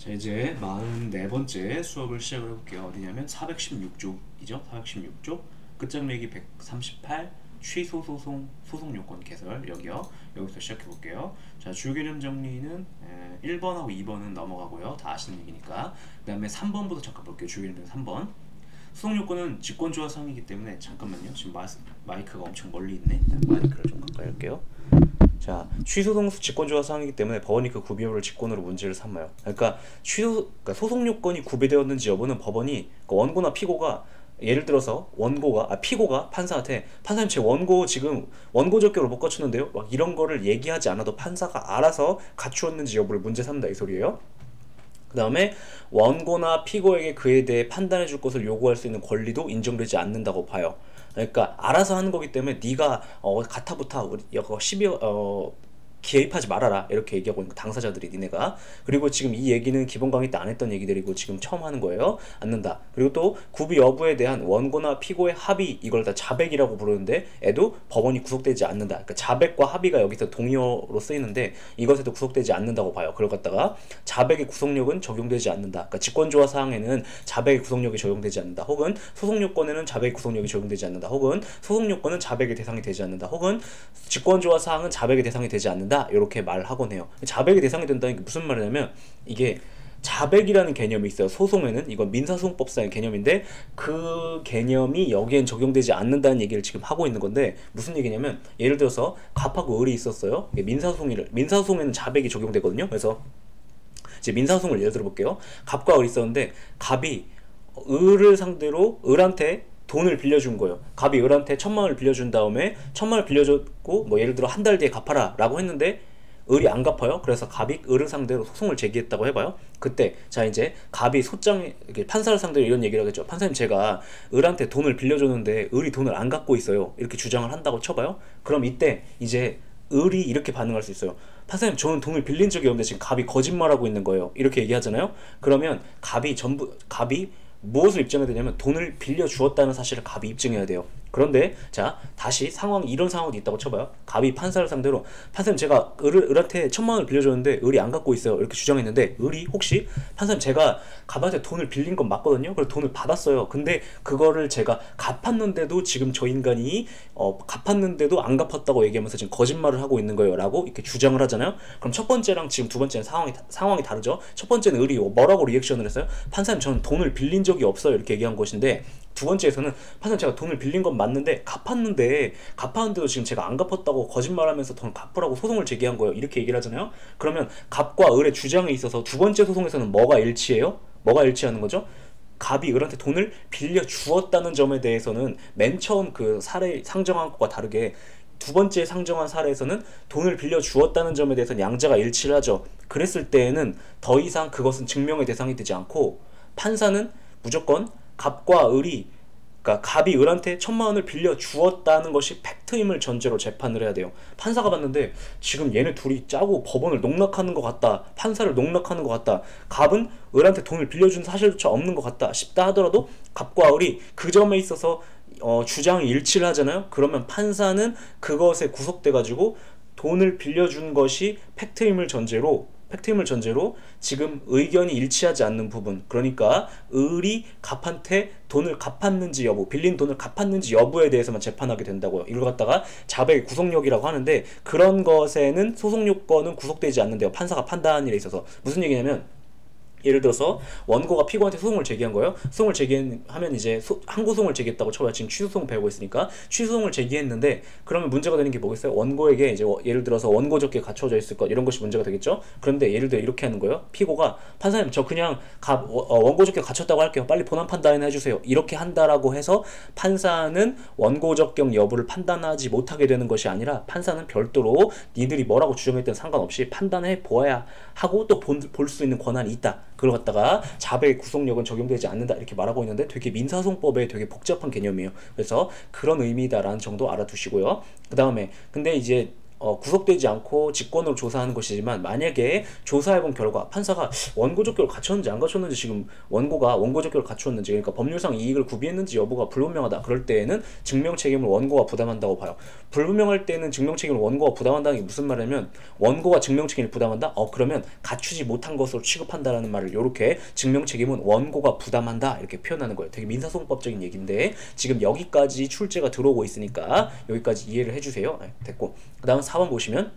자, 이제 44번째 수업을 시작을 해볼게요. 어디냐면 416쪽이죠. 416쪽 끝장내기 138 취소소송 소송요건 개설 여기요. 여기서 시작해볼게요. 자, 주요개념 정리는 1번하고 2번은 넘어가고요. 다 아시는 얘기니까. 그 다음에 3번부터 잠깐 볼게요. 주요개념 3번. 소송요건은 직권조합상이기 때문에 잠깐만요. 지금 마이크가 엄청 멀리 있네. 마이크를 좀 가까이 할게요. 자, 취소송수 직권조합 사항이기 때문에 법원이 그 구비여부를 직권으로 문제를 삼아요. 그러니까 소송 요건이 구비되었는지 여부는 법원이 원고나 피고가 예를 들어서 피고가 판사한테 판사님 제 원고 지금 원고 적격을 못 갖추는데요. 막 이런 거를 얘기하지 않아도 판사가 알아서 갖추었는지 여부를 문제 삼는다 이 소리예요. 그 다음에 원고나 피고에게 그에 대해 판단해 줄 것을 요구할 수 있는 권리도 인정되지 않는다고 봐요. 그러니까 알아서 하는 거기 때문에 네가 가타부타 우리 이거 개입하지 말아라 이렇게 얘기하고 있는 당사자들이 니네가. 그리고 지금 이 얘기는 기본 강의 때 안 했던 얘기들이고 지금 처음 하는 거예요. 않는다. 그리고 또 구비 여부에 대한 원고나 피고의 합의, 이걸 다 자백이라고 부르는데 애도 법원이 구속되지 않는다. 그러니까 자백과 합의가 여기서 동의어로 쓰이는데 이것에도 구속되지 않는다고 봐요. 그걸 갖다가 자백의 구속력은 적용되지 않는다. 그러니까 직권조합 사항에는 자백의 구속력이 적용되지 않는다. 혹은 소송요건에는 자백의 구속력이 적용되지 않는다. 혹은 소송요건은 자백의 대상이 되지 않는다. 혹은 직권조합 사항은 자백의 대상이 되지 않는다. 이렇게 말하곤 해요. 자백의 대상이 된다는 게 무슨 말이냐면 이게 자백이라는 개념이 있어요. 소송에는 이건 민사소송법상의 개념인데 그 개념이 여기엔 적용되지 않는다는 얘기를 지금 하고 있는 건데 무슨 얘기냐면 예를 들어서 갑하고 을이 있었어요. 민사소송에는 자백이 적용되거든요. 그래서 이제 민사소송을 예를 들어 볼게요. 갑과 을이 있었는데 갑이 을을 상대로 을한테 돈을 빌려준 거예요. 갑이 을한테 1,000,000원을 빌려준 다음에 1,000,000원을 빌려줬고 뭐 예를 들어 한 달 뒤에 갚아라 라고 했는데 을이 안 갚아요. 그래서 갑이 을을 상대로 소송을 제기했다고 해봐요. 그때 자 이제 갑이 판사를 상대로 이런 얘기를 하겠죠. 판사님 제가 을한테 돈을 빌려줬는데 을이 돈을 안 갚고 있어요. 이렇게 주장을 한다고 쳐봐요. 그럼 이때 이제 을이 이렇게 반응할 수 있어요. 판사님 저는 돈을 빌린 적이 없는데 지금 갑이 거짓말하고 있는 거예요. 이렇게 얘기하잖아요. 그러면 갑이 무엇을 입증해야 되냐면 돈을 빌려 주었다는 사실을 갑이 입증해야 돼요. 그런데 자 다시 이런 상황도 있다고 쳐봐요. 갑이 판사를 상대로 판사님 제가 을한테 1,000,000원을 빌려줬는데 을이 안 갖고 있어요. 이렇게 주장했는데 을이 혹시 판사님 제가 갑한테 돈을 빌린 건 맞거든요. 그래서 돈을 받았어요. 근데 그거를 제가 갚았는데도 지금 저 인간이 갚았는데도 안 갚았다고 얘기하면서 지금 거짓말을 하고 있는 거예요 라고 이렇게 주장을 하잖아요. 그럼 첫 번째랑 지금 두 번째는 상황이 다르죠. 첫 번째는 을이 뭐라고 리액션을 했어요? 판사님 저는 돈을 빌린 적이 없어요 이렇게 얘기한 것인데 두 번째에서는 판사님 제가 돈을 빌린 건 맞는데 갚았는데도 지금 제가 안 갚았다고 거짓말하면서 돈 갚으라고 소송을 제기한 거예요 이렇게 얘기를 하잖아요. 그러면 갑과 을의 주장에 있어서 두 번째 소송에서는 뭐가 일치해요? 뭐가 일치하는 거죠? 갑이 을한테 돈을 빌려 주었다는 점에 대해서는 맨 처음 그 사례 상정한 것과 다르게 두 번째 상정한 사례에서는 돈을 빌려 주었다는 점에 대해서는 양자가 일치를 하죠. 그랬을 때에는 더 이상 그것은 증명의 대상이 되지 않고 판사는 무조건 그러니까 갑이 을한테 1,000,000원을 빌려 주었다는 것이 팩트임을 전제로 재판을 해야 돼요. 판사가 봤는데 지금 얘네 둘이 짜고 법원을 농락하는 것 같다. 판사를 농락하는 것 같다. 갑은 을한테 돈을 빌려준 사실조차 없는 것 같다 싶다 하더라도 갑과 을이 그 점에 있어서 주장이 일치를 하잖아요. 그러면 판사는 그것에 구속돼가지고 돈을 빌려준 것이 팩트임을 전제로 지금 의견이 일치하지 않는 부분, 그러니까 을이 갑한테 돈을 갚았는지 여부, 빌린 돈을 갚았는지 여부에 대해서만 재판하게 된다고요. 이걸 갖다가 자백의 구속력이라고 하는데 그런 것에는 소송요건은 구속되지 않는데요. 판사가 판단하는 일에 있어서. 무슨 얘기냐면 예를 들어서 원고가 피고한테 소송을 제기한 거예요. 소송을 제기하면 이제 항고소송을 제기했다고 쳐봐요. 지금 취소소송 배우고 있으니까 취소소송을 제기했는데 그러면 문제가 되는 게 뭐겠어요? 원고에게 이제 예를 들어서 원고 적게 갖춰져 있을 것 이런 것이 문제가 되겠죠. 그런데 예를 들어 이렇게 하는 거예요. 피고가 판사님 저 그냥 원고 적게 갖췄다고 할게요. 빨리 본안 판단이나 해주세요. 이렇게 한다라고 해서 판사는 원고 적격 여부를 판단하지 못하게 되는 것이 아니라 판사는 별도로 니들이 뭐라고 주장했든 상관없이 판단해 보아야 하고 또 볼 수 있는 권한이 있다. 그걸 갖다가 자백의 구속력은 적용되지 않는다 이렇게 말하고 있는데 되게 민사소송법에 되게 복잡한 개념이에요. 그래서 그런 의미다라는 정도 알아두시고요. 그 다음에 근데 이제 구속되지 않고 직권으로 조사하는 것이지만 만약에 조사해본 결과 판사가 원고 적격을 갖췄는지 안 갖췄는지 지금 원고가 원고 적격을 갖추었는지 그러니까 법률상 이익을 구비했는지 여부가 불분명하다. 그럴 때에는 증명 책임을 원고가 부담한다고 봐요. 불분명할 때는 증명 책임을 원고가 부담한다는 게 무슨 말이냐면 원고가 증명 책임을 부담한다? 그러면 갖추지 못한 것으로 취급한다라는 말을 이렇게 증명 책임은 원고가 부담한다 이렇게 표현하는 거예요. 되게 민사소송법적인 얘기인데 지금 여기까지 출제가 들어오고 있으니까 여기까지 이해를 해주세요. 네, 됐고 그 다음 4번 보시면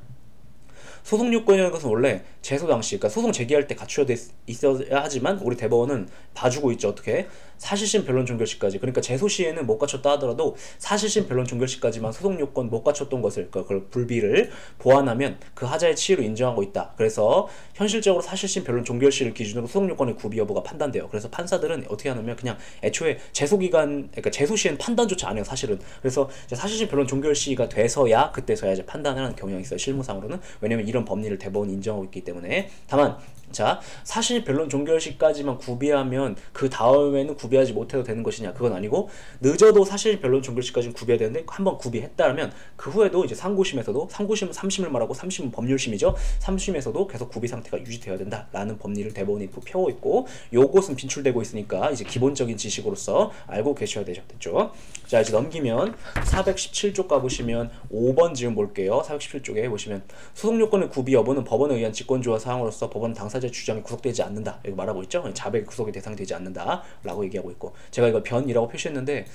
소송 요건이라는 것은 원래 제소 당시 그러니까 소송 제기할 때 갖춰야 있어야 하지만 우리 대법원은 봐주고 있죠. 어떻게? 사실심 변론 종결시까지 그러니까 제소 시에는 못 갖췄다 하더라도 사실심 변론 종결시까지만 소송 요건 못 갖췄던 것을 그걸 불비를 보완하면 그 하자의 치의로 인정하고 있다. 그래서 현실적으로 사실심 변론 종결시를 기준으로 소송 요건의 구비 여부가 판단돼요. 그래서 판사들은 어떻게 하냐면 그냥 애초에 제소 기간 그러니까 제소 시에는 판단조차 안 해요. 사실은. 그래서 이제 사실심 변론 종결시가 돼서야 그때서야 이제 판단하는 경향이 있어요. 실무상으로는. 왜냐면 이런 법리를 대법원이 인정하고 있기 때문에. 다만 자 사실 변론 종결시까지만 구비하면 그 다음에는 구비하지 못해도 되는 것이냐 그건 아니고 늦어도 사실 변론 종결시까지는 구비해야 되는데 한번 구비했다면 그 후에도 이제 상고심에서도 상고심은 3심을 말하고 3심은 법률심이죠. 3심에서도 계속 구비 상태가 유지되어야 된다라는 법리를 대법원이 펴고 있고 요것은 빈출되고 있으니까 이제 기본적인 지식으로서 알고 계셔야 되셨죠. 자 이제 넘기면 417쪽 가보시면 5번 지금 볼게요. 417쪽에 보시면 소송요건의 구비 여부는 법원에 의한 직권조화 사항으로서 법원 당사자의 주장이 구속되지 않는다 이렇게 말하고 있죠. 자백의 구속의 대상이 되지 않는다 라고 얘기하고 있고 제가 이거 변이라고 표시했는데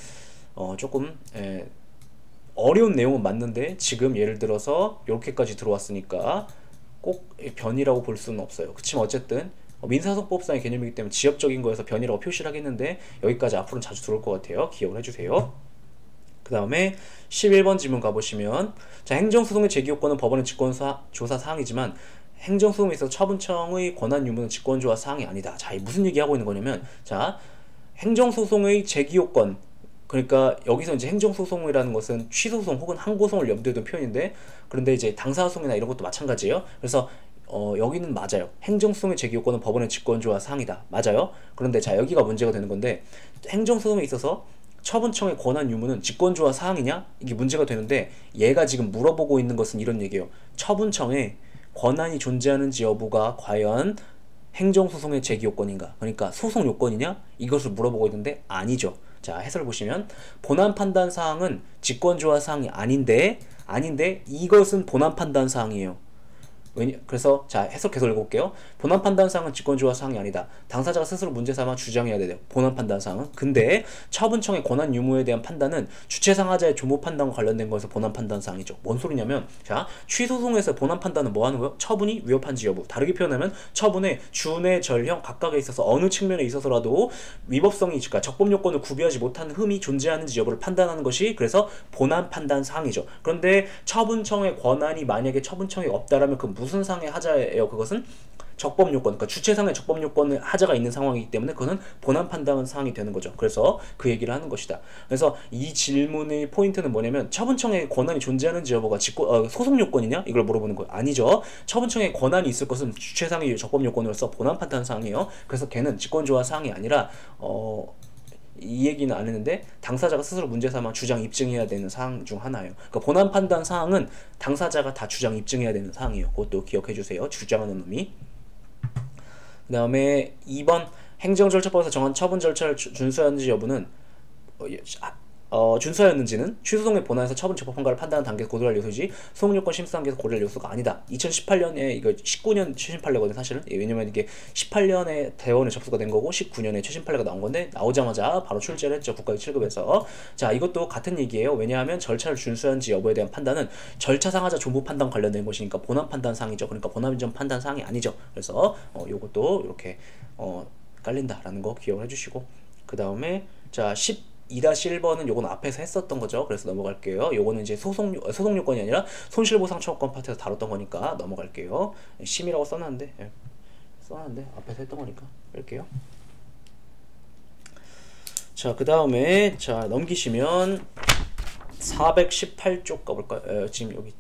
조금 어려운 내용은 맞는데 지금 예를 들어서 이렇게까지 들어왔으니까 꼭 변이라고 볼 수는 없어요. 그치만 어쨌든 민사소송법상의 개념이기 때문에 지엽적인 거에서 변이라고 표시를 하겠는데 여기까지 앞으로는 자주 들어올 것 같아요. 기억을 해주세요. 그 다음에 11번 지문 가보시면 자 행정소송의 제기요건은 법원의 직권조사 사항이지만 행정소송에 있어서 처분청의 권한 유무는 직권조사 사항이 아니다. 자 무슨 얘기하고 있는 거냐면 자 행정소송의 제기요건 그러니까 여기서 이제 행정소송이라는 것은 취소소송 혹은 항고소송을 염두에 둔 표현인데 그런데 이제 당사소송이나 이런 것도 마찬가지예요. 그래서 여기는 맞아요. 행정소송의 제기요건은 법원의 직권조사 사항이다. 맞아요. 그런데 자 여기가 문제가 되는 건데 행정소송에 있어서 처분청의 권한 유무는 직권조사 사항이냐? 이게 문제가 되는데 얘가 지금 물어보고 있는 것은 이런 얘기예요. 처분청에 권한이 존재하는지 여부가 과연 행정소송의 제기요건인가? 그러니까 소송요건이냐? 이것을 물어보고 있는데 아니죠. 자 해설 보시면 본안 판단 사항은 직권조사 사항이 아닌데 이것은 본안 판단 사항이에요. 그래서 자 해석 계속 읽어볼게요. 본안 판단 사항은 직권조사 사항이 아니다. 당사자가 스스로 문제 삼아 주장해야 돼요. 본안 판단 사항은. 근데 처분청의 권한 유무에 대한 판단은 주체상하자의 조모 판단과 관련된 것에서 본안 판단 사항이죠. 뭔 소리냐면 자 취소송에서 본안 판단은 뭐 하는 거예요? 처분이 위법한지 여부. 다르게 표현하면 처분의 준의 절형 각각에 있어서 어느 측면에 있어서라도 위법성이 그러니까 적법 요건을 구비하지 못한 흠이 존재하는지 여부를 판단하는 것이 그래서 본안 판단 사항이죠. 그런데 처분청의 권한이 만약에 처분청에 없다라면 그 무슨 상의 하자예요? 그것은 적법 요건, 그러니까 주체상의 적법 요건의 하자가 있는 상황이기 때문에 그거는 본안 판단 사항이 되는 거죠. 그래서 그 얘기를 하는 것이다. 그래서 이 질문의 포인트는 뭐냐면 처분청의 권한이 존재하는지 여부가 소송 요건이냐? 이걸 물어보는 거예요. 아니죠. 처분청의 권한이 있을 것은 주체상의 적법 요건으로서 본안 판단 사항이에요. 그래서 걔는 직권조화 사항이 아니라 이 얘기는 안 했는데 당사자가 스스로 문제 삼아 주장 입증해야 되는 사항 중 하나예요. 그러니까 본안 판단 사항은 당사자가 다 주장 입증해야 되는 사항이에요. 그것도 기억해 주세요. 주장하는 의미. 그 다음에 2번 행정절차법에서 정한 처분 절차를 준수하는지 여부는 준수하였는지는 취소송의 본안에서 처분 적법 판가를 판단하는 단계에서 고려할 요소이지 소송요건 심사 단계에서 고려할 요소가 아니다. 2018년에 이거 19년 최신 판례거든 사실은. 왜냐면 이게 18년에 대원에 접수가 된 거고 19년에 최신 판례가 나온 건데 나오자마자 바로 출제를 했죠. 국가기 7급에서. 자 이것도 같은 얘기예요. 왜냐하면 절차를 준수한지 여부에 대한 판단은 절차상하자 존부 판단 관련된 것이니까 본안 판단 사항이죠. 그러니까 본안 판단 사항이 아니죠. 그래서 요것도 이렇게 깔린다라는 거 기억을 해주시고 그 다음에 자 2-1번은 요건 앞에서 했었던 거죠. 그래서 넘어갈게요. 요거는 이제 소송요건이 아니라 손실보상청구권 파트에서 다뤘던 거니까 넘어갈게요. 심이라고 써놨는데 앞에서 했던 거니까 뺄게요. 자 그 다음에 자 넘기시면 418쪽 가볼까요? 지금 여기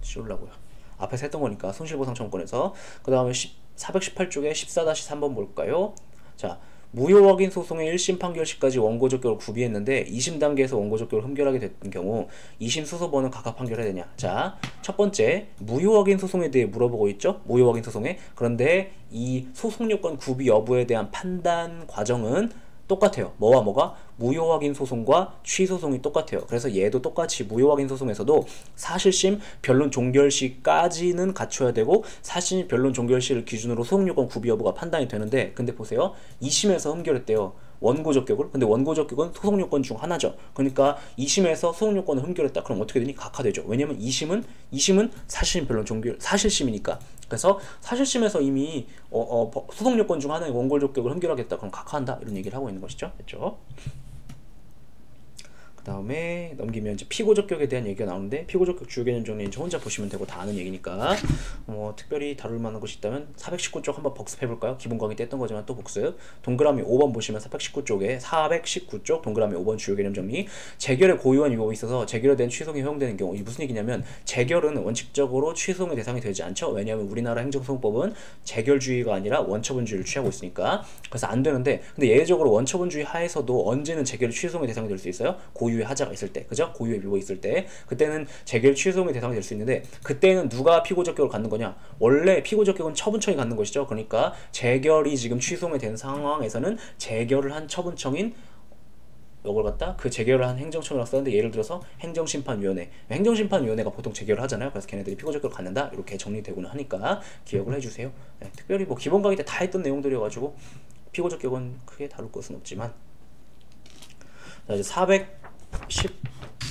씌우려고요. 앞에서 했던 거니까 손실보상청구권에서 그 다음에 418쪽에 14-3번 볼까요? 자 무효 확인 소송의 1심 판결 시까지 원고 적격을 구비했는데 2심 단계에서 원고 적격을 흠결하게 된 경우 2심 소소본은 각각 판결해야 되냐? 자, 첫 번째 무효 확인 소송에 대해 물어보고 있죠. 무효 확인 소송에. 그런데 이 소송 요건 구비 여부에 대한 판단 과정은 똑같아요. 뭐와 뭐가? 무효 확인 소송과 취소송이 똑같아요. 그래서 얘도 똑같이 무효 확인 소송에서도 사실심, 변론 종결 시까지는 갖춰야 되고 사실심, 변론 종결 시를 기준으로 소송 요건 구비 여부가 판단이 되는데 근데 보세요. 2심에서 흠결했대요. 원고 적격을. 근데 원고 적격은 소송 요건 중 하나죠. 그러니까 2심에서 소송 요건을 흠결했다. 그럼 어떻게 되니? 각하되죠. 왜냐면 2심은 사실심, 변론 종결, 사실심이니까. 그래서 사실심에서 이미 소송 요건 중 하나의 원고 적격을 흠결하겠다. 그럼 각하한다. 이런 얘기를 하고 있는 것이죠. 됐죠? 그 다음에 넘기면 이제 피고 적격에 대한 얘기가 나오는데 피고 적격 주요 개념 정리 이제 혼자 보시면 되고 다 아는 얘기니까 특별히 다룰 만한 것이 있다면 419쪽 한번 복습해 볼까요? 기본 강의 때 했던 거지만 또 복습. 동그라미 5번 보시면 419쪽에 419쪽 동그라미 5번 주요 개념 정리. 재결에 고유한 이유가 있어서 재결에 대한 취소송이 허용되는 경우 이게 무슨 얘기냐면 재결은 원칙적으로 취소송의 대상이 되지 않죠. 왜냐하면 우리나라 행정소송법은 재결주의가 아니라 원처분주의를 취하고 있으니까 그래서 안 되는데 근데 예외적으로 원처분주의 하에서도 언제는 재결 취소송의 대상이 될 수 있어요? 고유의 하자가 있을 때, 그죠? 고유의 묘가 있을 때, 그때는 재결 취소송의 대상이 될 수 있는데, 그때는 누가 피고 적격을 갖는 거냐? 원래 피고 적격은 처분청이 갖는 것이죠. 그러니까 재결이 지금 취소송이 된 상황에서는 재결을 한 처분청인 이걸 갖다 그 재결을 한 행정청이라고 썼는데 예를 들어서 행정심판위원회, 행정심판위원회가 보통 재결을 하잖아요. 그래서 걔네들이 피고 적격을 갖는다 이렇게 정리되고는 하니까 기억을 해주세요. 네, 특별히 뭐 기본 강의 때 다 했던 내용들이어가지고 피고 적격은 크게 다룰 것은 없지만. 자, 이제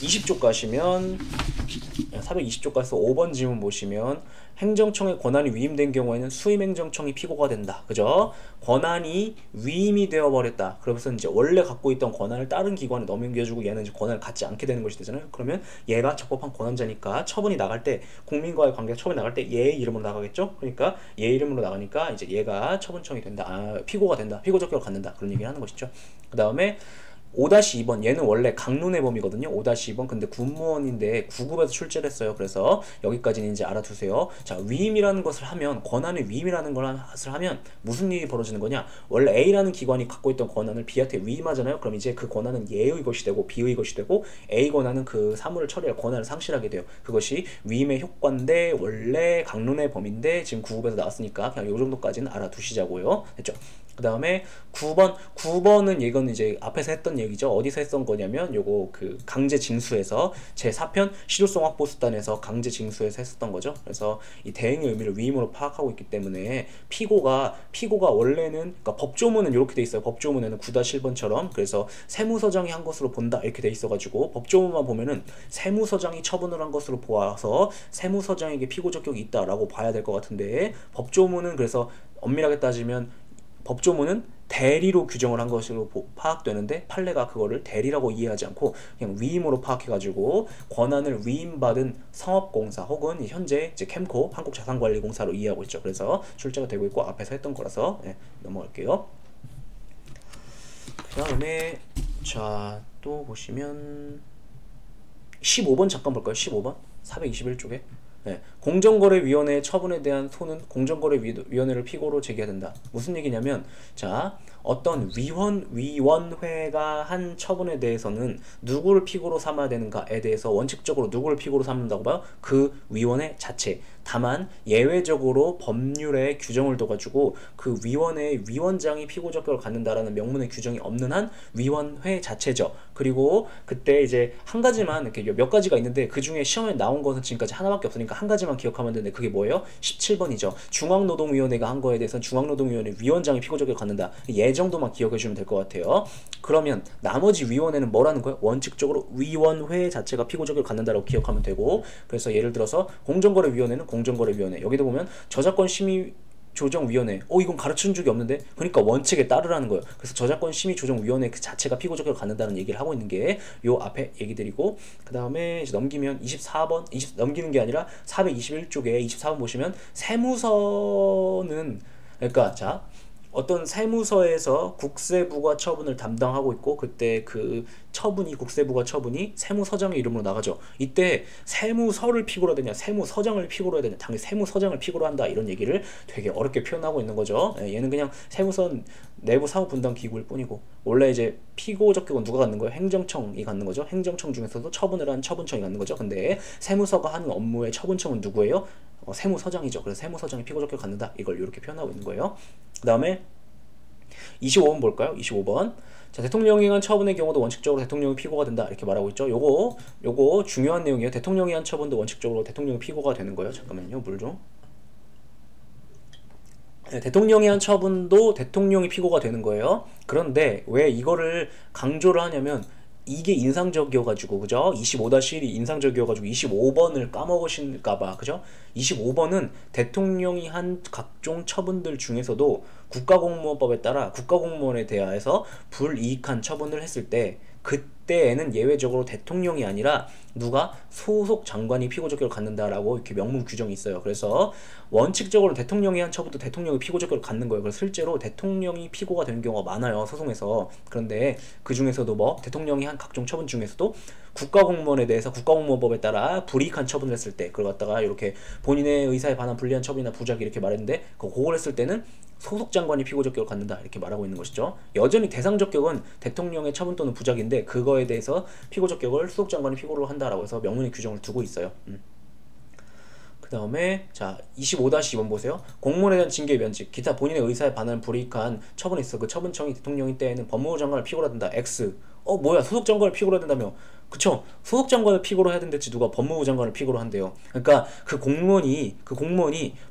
20쪽 가시면 420쪽 가서 5번 지문 보시면 행정청의 권한이 위임된 경우에는 수임행정청이 피고가 된다. 그죠? 권한이 위임이 되어버렸다. 그러면서 이제 원래 갖고 있던 권한을 다른 기관에 넘겨주고 얘는 이제 권한을 갖지 않게 되는 것이 되잖아요. 그러면 얘가 적법한 권한자니까 처분이 나갈 때 국민과의 관계가 처분이 나갈 때 얘의 이름으로 나가겠죠? 그러니까 얘 이름으로 나가니까 이제 얘가 처분청이 된다. 피고가 된다. 피고 적격을 갖는다. 그런 얘기를 하는 것이죠. 그 다음에 5-2번 얘는 원래 강론의 범이거든요. 5-2번 근데 군무원인데 9급에서 출제를 했어요. 그래서 여기까지는 이제 알아두세요. 자, 위임이라는 것을 하면 권한의 위임이라는 것을 하면 무슨 일이 벌어지는 거냐? 원래 A라는 기관이 갖고 있던 권한을 B한테 위임하잖아요. 그럼 이제 그 권한은 얘의 것이 되고 B의 것이 되고 A 권한은 그 사물을 처리할 권한을 상실하게 돼요. 그것이 위임의 효과인데 원래 강론의 범인데 지금 9급에서 나왔으니까 그냥 요 정도까지는 알아두시자고요. 됐죠? 그 다음에 9번은 이건 이제 앞에서 했던 얘기죠. 어디서 했던 거냐면 요거 그 강제 징수에서 제4편 실효성 확보 수단에서 강제 징수에서 했었던 거죠. 그래서 이 대행의 의미를 위임으로 파악하고 있기 때문에 피고가 원래는 그러니까 법조문은 이렇게 돼 있어요. 법조문에는 9-1번처럼 그래서 세무서장이 한 것으로 본다 이렇게 돼 있어가지고 법조문만 보면은 세무서장이 처분을 한 것으로 보아서 세무서장에게 피고 적격이 있다라고 봐야 될 것 같은데 법조문은 그래서 엄밀하게 따지면 법조문은 대리로 규정을 한 것으로 파악되는데 판례가 그거를 대리라고 이해하지 않고 그냥 위임으로 파악해가지고 권한을 위임받은 상업공사 혹은 현재 이제 캠코 한국자산관리공사로 이해하고 있죠. 그래서 출제가 되고 있고 앞에서 했던 거라서 넘어갈게요. 그 다음에 자 또 보시면 15번 잠깐 볼까요? 15번 421쪽에 공정거래위원회의 처분에 대한 소는 공정거래위원회를 피고로 제기해야 된다. 무슨 얘기냐면 자 어떤 위원회가 한 처분에 대해서는 누구를 피고로 삼아야 되는가에 대해서 원칙적으로 누구를 피고로 삼는다고 봐요? 그 위원회 자체. 다만 예외적으로 법률에 규정을 둬가지고 그 위원회의 위원장이 피고 적격을 갖는다라는 명문의 규정이 없는 한 위원회 자체죠. 그리고 그때 이제 한 가지만 이렇게 몇 가지가 있는데 그 중에 시험에 나온 것은 지금까지 하나밖에 없으니까 한 가지만 기억하면 되는데 그게 뭐예요? 17번이죠. 중앙노동위원회가 한 거에 대해서는 중앙노동위원회 위원장이 피고 적격을 갖는다. 예 정도만 기억해 주면 될 것 같아요. 그러면 나머지 위원회는 뭐라는 거예요? 원칙적으로 위원회 자체가 피고 적격을 갖는다라고 기억하면 되고 그래서 예를 들어서 공정거래위원회는 공정거래위원회 여기도 보면 저작권 심의 조정위원회 이건 가르쳐준 적이 없는데 그러니까 원칙에 따르라는 거예요. 그래서 저작권 심의조정위원회 그 자체가 피고 적격을 갖는다는 얘기를 하고 있는 게 요 앞에 얘기들이고 그 다음에 이제 넘기면 24번 넘기는 게 아니라 421쪽에 24번 보시면 세무서는 그러니까 자 어떤 세무서에서 국세부가 처분을 담당하고 있고 그때 그 처분이 국세부가 처분이 세무서장의 이름으로 나가죠. 이때 세무서를 피고로 해야 되냐 세무서장을 피고로 해야 되냐 당연히 세무서장을 피고로 한다 이런 얘기를 되게 어렵게 표현하고 있는 거죠. 얘는 그냥 세무서는 내부 사무 분담 기구일 뿐이고 원래 이제 피고 적격은 누가 갖는 거예요? 행정청이 갖는 거죠. 행정청 중에서도 처분을 한 처분청이 갖는 거죠. 근데 세무서가 하는 업무의 처분청은 누구예요? 세무서장이죠. 그래서 세무서장이 피고 적격 갖는다 이걸 이렇게 표현하고 있는 거예요. 그 다음에 25번 볼까요? 25번. 자, 대통령이 한 처분의 경우도 원칙적으로 대통령이 피고가 된다 이렇게 말하고 있죠. 요거 중요한 내용이에요. 대통령이 한 처분도 원칙적으로 대통령이 피고가 되는 거예요. 잠깐만요. 물 좀. 네, 대통령이 한 처분도 대통령이 피고가 되는 거예요. 그런데 왜 이거를 강조를 하냐면 이게 인상적이어가지고 그죠? 25-1이 인상적이어가지고 25번을 까먹으실까봐 그죠? 25번은 대통령이 한 각종 처분들 중에서도 국가공무원법에 따라 국가공무원에 대하여서 불이익한 처분을 했을 때 그때에는 예외적으로 대통령이 아니라 누가 소속 장관이 피고 적격을 갖는다라고 이렇게 명문 규정이 있어요. 그래서 원칙적으로 대통령이 한 처분도 대통령이 피고 적격을 갖는 거예요. 그래서 실제로 대통령이 피고가 되는 경우가 많아요. 소송에서. 그런데 그 중에서도 뭐 대통령이 한 각종 처분 중에서도 국가공무원에 대해서 국가공무원법에 따라 불이익한 처분을 했을 때 그걸 갖다가 이렇게 본인의 의사에 반한 불리한 처분이나 부작위 이렇게 말했는데 그걸 했을 때는 소속 장관이 피고 적격을 갖는다 이렇게 말하고 있는 것이죠. 여전히 대상 적격은 대통령의 처분 또는 부작인데 그거에 대해서 피고 적격을 소속 장관이 피고로 한다라고 해서 명문의 규정을 두고 있어요. 그 다음에 자 25-2번 보세요. 공무원에 대한 징계 면직 기타 본인의 의사에 반하는 불이익한 처분이 있어. 그 처분청이 대통령이 때에는 법무부 장관을 피고로 한다. X. 뭐야 소속 장관을 피고로 해야 된다며. 그쵸? 소속 장관을 피고로 해야 된댔지 누가 법무부 장관을 피고로 한대요. 그러니까 그 공무원이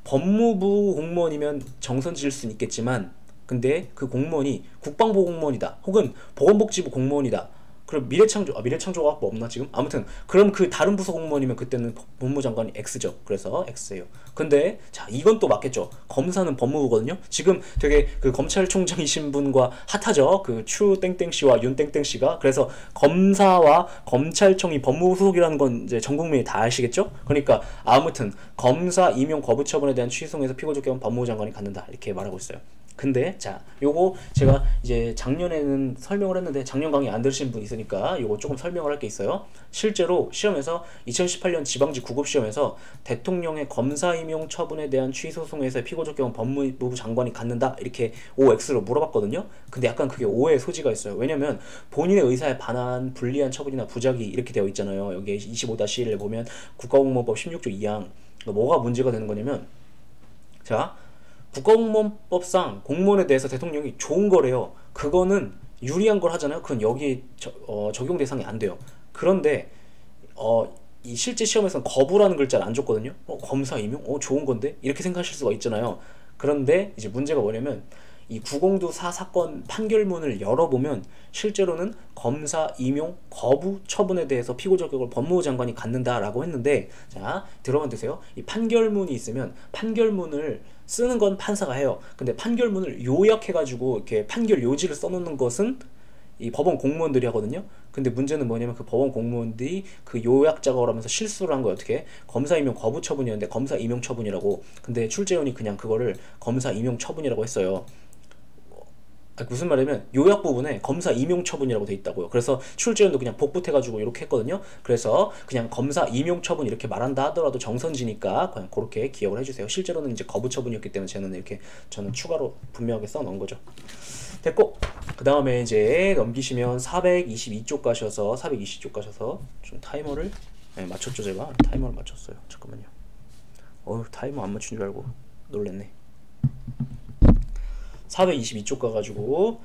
법무부 공무원이면 정선 지을 수는 있겠지만 근데 그 공무원이 국방부 공무원이다 혹은 보건복지부 공무원이다 그럼 미래창조과학부 없나 지금? 아무튼 그럼 그 다른 부서 공무원이면 그때는 법무부 장관이 X죠. 그래서 X예요. 근데 자 이건 또 맞겠죠. 검사는 법무부거든요. 지금 되게 그 검찰총장이신 분과 핫하죠. 그 추 땡땡씨와 윤 땡땡씨가. 그래서 검사와 검찰청이 법무부 소속이라는 건 이제 전 국민이 다 아시겠죠? 그러니까 아무튼 검사 임용 거부 처분에 대한 취소에서 피고 적격은 법무부 장관이 갖는다 이렇게 말하고 있어요. 근데 자 요거 제가 이제 작년에는 설명을 했는데 작년 강의 안 들으신 분 있으니까 요거 조금 설명을 할 게 있어요. 실제로 시험에서 2018년 지방직 9급 시험에서 대통령의 검사 임용 처분에 대한 취소송에서 피고 적격은 법무부 장관이 갖는다 이렇게 OX로 물어봤거든요. 근데 약간 그게 오해의 소지가 있어요. 왜냐면 본인의 의사에 반한 불리한 처분이나 부작위 이렇게 되어 있잖아요. 여기 25-1을 보면 국가공무원법 16조 2항 뭐가 문제가 되는 거냐면 자 국가공무원법상 공무원에 대해서 대통령이 좋은 거래요. 그거는 유리한 걸 하잖아요. 그건 여기 적용 대상이 안 돼요. 그런데 이 실제 시험에서는 거부라는 글자를 안 줬거든요. 검사 임용? 좋은 건데? 이렇게 생각하실 수가 있잖아요. 그런데 이제 문제가 뭐냐면 이 902-4 사건 판결문을 열어보면 실제로는 검사 임용 거부 처분에 대해서 피고 적격을 법무부 장관이 갖는다라고 했는데 자 들어만 드세요. 이 판결문이 있으면 판결문을 쓰는 건 판사가 해요. 근데 판결문을 요약해가지고 이렇게 판결 요지를 써놓는 것은 이 법원 공무원들이 하거든요. 근데 문제는 뭐냐면 그 법원 공무원들이 그 요약 작업을 하면서 실수를 한 거예요. 어떻게? 검사 임용 거부 처분이었는데 검사 임용 처분이라고. 근데 출제원이 그냥 그거를 검사 임용 처분이라고 했어요. 무슨 말이냐면 요약 부분에 검사 임용 처분이라고 돼 있다고요. 그래서 출제원도 그냥 복붙해가지고 이렇게 했거든요. 그래서 그냥 검사 임용 처분 이렇게 말한다 하더라도 정선지니까 그냥 그렇게 기억을 해주세요. 실제로는 이제 거부 처분이었기 때문에 저는 추가로 분명하게 써놓은 거죠. 됐고 그 다음에 이제 넘기시면 422쪽 가셔서 좀 타이머를 맞췄죠. 제가 타이머를 맞췄어요. 잠깐만요. 타이머 안 맞춘 줄 알고 놀랬네. 422쪽 가가지고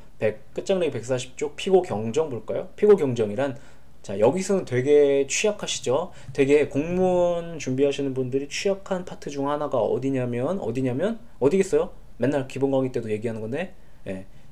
끝장내기 140쪽 피고 경정 볼까요? 피고 경정이란 자 여기서는 되게 취약하시죠? 되게 공무원 준비하시는 분들이 취약한 파트 중 하나가 어디냐면 어디겠어요? 맨날 기본 강의 때도 얘기하는 건데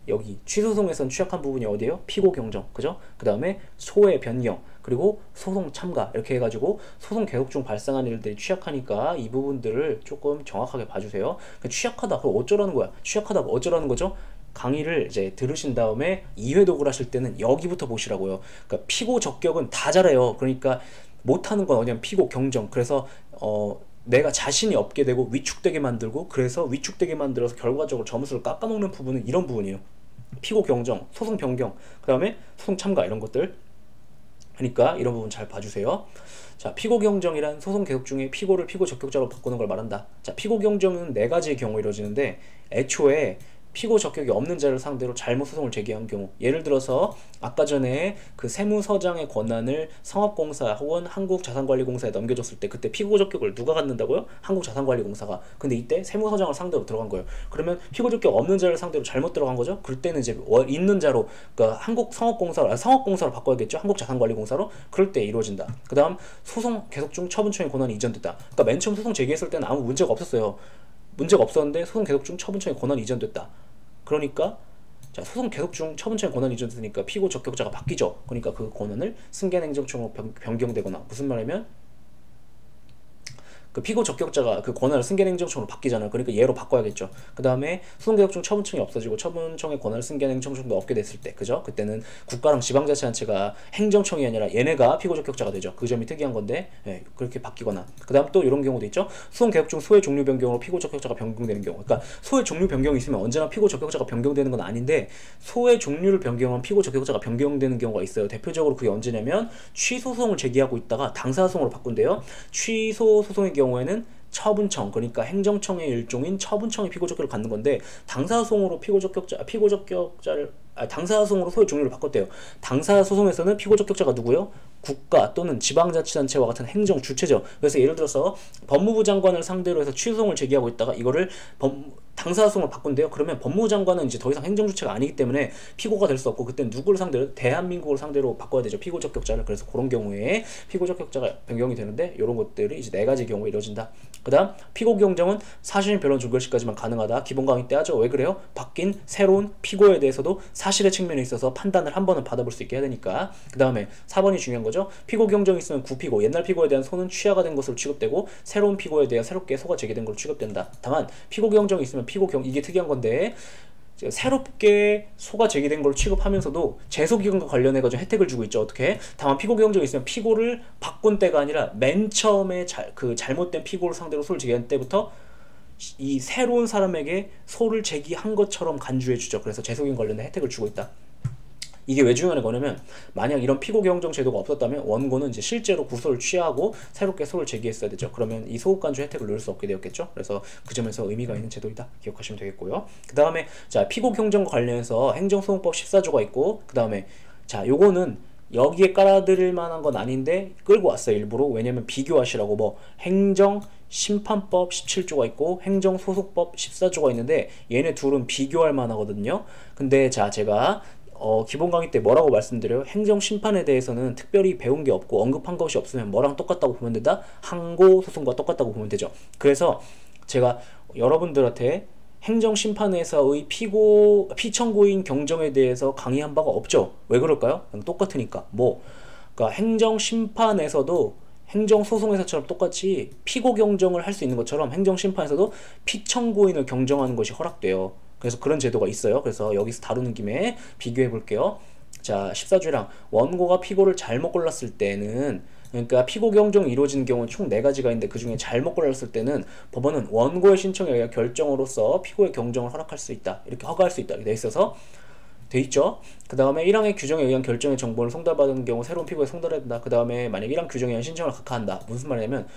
여기 취소송에선 취약한 부분이 어디예요? 피고 경정 그죠? 그 다음에 소외 변경 그리고 소송 참가 이렇게 해가지고 소송 계속 중 발생한 일들이 취약하니까 이 부분들을 조금 정확하게 봐주세요. 취약하다 그럼 어쩌라는 거야? 취약하다 어쩌라는 거죠? 강의를 이제 들으신 다음에 2회 독을 하실 때는 여기부터 보시라고요. 그러니까 피고 적격은 다 잘해요. 그러니까 못하는 건 어디냐면 피고 경정. 그래서 내가 자신이 없게 되고 위축되게 만들고, 그래서 위축되게 만들어서 결과적으로 점수를 깎아먹는 부분은 이런 부분이에요. 피고 경정, 소송 변경, 그 다음에 소송 참가 이런 것들. 그러니까 이런 부분 잘 봐주세요. 자, 피고 경정이란 소송 계속 중에 피고를 피고 적격자로 바꾸는 걸 말한다. 자, 피고 경정은 네 가지의 경우 이루어지는데, 애초에 피고 적격이 없는 자를 상대로 잘못 소송을 제기한 경우, 예를 들어서 아까 전에 그 세무서장의 권한을 상업공사 혹은 한국자산관리공사에 넘겨줬을 때 그때 피고 적격을 누가 갖는다고요? 한국자산관리공사가. 근데 이때 세무서장을 상대로 들어간 거예요. 그러면 피고 적격 없는 자를 상대로 잘못 들어간 거죠. 그럴 때는 이제 있는 자로, 그러니까 상업공사로 바꿔야겠죠. 한국자산관리공사로. 그럴 때 이루어진다. 그 다음 소송 계속 중 처분청의 권한이 이전됐다. 그러니까 맨 처음 소송 제기했을 때는 아무 문제가 없었어요. 문제가 없었는데 소송 계속 중 처분청의 권한이 이전됐다. 그러니까 자, 소송 계속 중 처분청의 권한이 이전됐으니까 피고 적격자가 바뀌죠. 그러니까 그 권한을 승계행정청으로 변경되거나, 무슨 말이냐면 그 피고 적격자가 그 권한을 승계행정청으로 바뀌잖아요. 그러니까 얘로 바꿔야겠죠. 그 다음에 소송 계속 중 처분청이 없어지고 처분청의 권한을 승계행정청도 얻게 됐을 때, 그죠? 그때는 국가랑 지방자치단체가 행정청이 아니라 얘네가 피고 적격자가 되죠. 그 점이 특이한 건데, 예, 그렇게 바뀌거나. 그 다음 또 이런 경우도 있죠. 소송 계속 중 소의 종류 변경으로 피고 적격자가 변경되는 경우. 그러니까 소의 종류 변경이 있으면 언제나 피고 적격자가 변경되는 건 아닌데, 소의 종류를 변경하면 피고 적격자가 변경되는 경우가 있어요. 대표적으로 그게 언제냐면 취소 소송을 제기하고 있다가 당사 소송으로 바꾼대요. 취소 소송의 경우에는 처분청, 그러니까 행정청의 일종인 처분청이 피고 적격을 갖는 건데, 당사소송으로 당사소송으로 소의 종류를 바꿨대요. 당사소송에서는 피고 적격자가 누구요? 국가 또는 지방자치단체와 같은 행정 주체죠. 그래서 예를 들어서 법무부 장관을 상대로 해서 취소송을 제기하고 있다가 이거를 당사소송을 바꾼대요. 그러면 법무부 장관은 이제 더 이상 행정주체가 아니기 때문에 피고가 될 수 없고, 그때는 누구를 상대로? 대한민국을 상대로 바꿔야 되죠. 피고 적격자를. 그래서 그런 경우에 피고 적격자가 변경이 되는데, 이런 것들이 이제 네 가지 경우에 이루어진다. 그 다음 피고 경정은 사실 변론 종결시까지만 가능하다. 기본 강의 때 하죠. 왜 그래요? 바뀐 새로운 피고에 대해서도 사실의 측면에 있어서 판단을 한 번은 받아볼 수 있게 해야 되니까. 그 다음에 4번이 중요한 거죠. 피고 경정이 있으면 구피고, 옛날 피고에 대한 소는 취하가 된 것으로 취급되고, 새로운 피고에 대해 새롭게 소가 제기된 것으로 취급된다. 다만 피고 경정이 있으면 이게 특이한 건데, 새롭게 소가 제기된 걸 취급하면서도 제소기간과 관련해가지고 혜택을 주고 있죠. 어떻게? 다만 피고 경정이 있으면 피고를 바꾼 때가 아니라 맨 처음에 잘못된 피고를 상대로 소를 제기한 때부터 이 새로운 사람에게 소를 제기한 것처럼 간주해주죠. 그래서 제소기간 관련된 혜택을 주고 있다. 이게 왜 중요한 거냐면, 만약 이런 피고 경정 제도가 없었다면 원고는 이제 실제로 구소를 취하고 새롭게 소를 제기했어야 되죠. 그러면 이 소급간주 혜택을 누릴 수 없게 되었겠죠. 그래서 그 점에서 의미가 있는 제도이다 기억하시면 되겠고요. 그 다음에 자, 피고 경정과 관련해서 행정소송법 14조가 있고, 그 다음에 자, 요거는 여기에 깔아드릴 만한 건 아닌데 끌고 왔어요. 일부러. 왜냐면 비교하시라고. 뭐 행정심판법 17조가 있고 행정소송법 14조가 있는데, 얘네 둘은 비교할 만하거든요. 근데 자, 제가 기본 강의 때 뭐라고 말씀드려요? 행정심판에 대해서는 특별히 배운 게 없고 언급한 것이 없으면 뭐랑 똑같다고 보면 된다? 항고소송과 똑같다고 보면 되죠. 그래서 제가 여러분들한테 행정심판에서의 피청구인 경정에 대해서 강의한 바가 없죠. 왜 그럴까요? 똑같으니까. 그러니까 행정심판에서도 행정소송에서처럼 똑같이 피고 경정을 할 수 있는 것처럼 행정심판에서도 피청구인을 경정하는 것이 허락돼요. 그래서 그런 제도가 있어요. 그래서 여기서 다루는 김에 비교해 볼게요. 자, 14조랑 원고가 피고를 잘못 골랐을 때는, 그러니까 피고 경정이 이루어지는 경우는 총 4가지가 있는데 그 중에 잘못 골랐을 때는 법원은 원고의 신청에 의한 결정으로서 피고의 경정을 허락할 수 있다. 이렇게 허가할 수 있다. 이렇게 돼 있어서 돼 있죠. 그 다음에 1항의 규정에 의한 결정의 정보를 송달받은 경우 새로운 피고에 송달해야 된다. 그 다음에 만약 1항 규정에 의한 신청을 각하한다. 무슨 말이냐면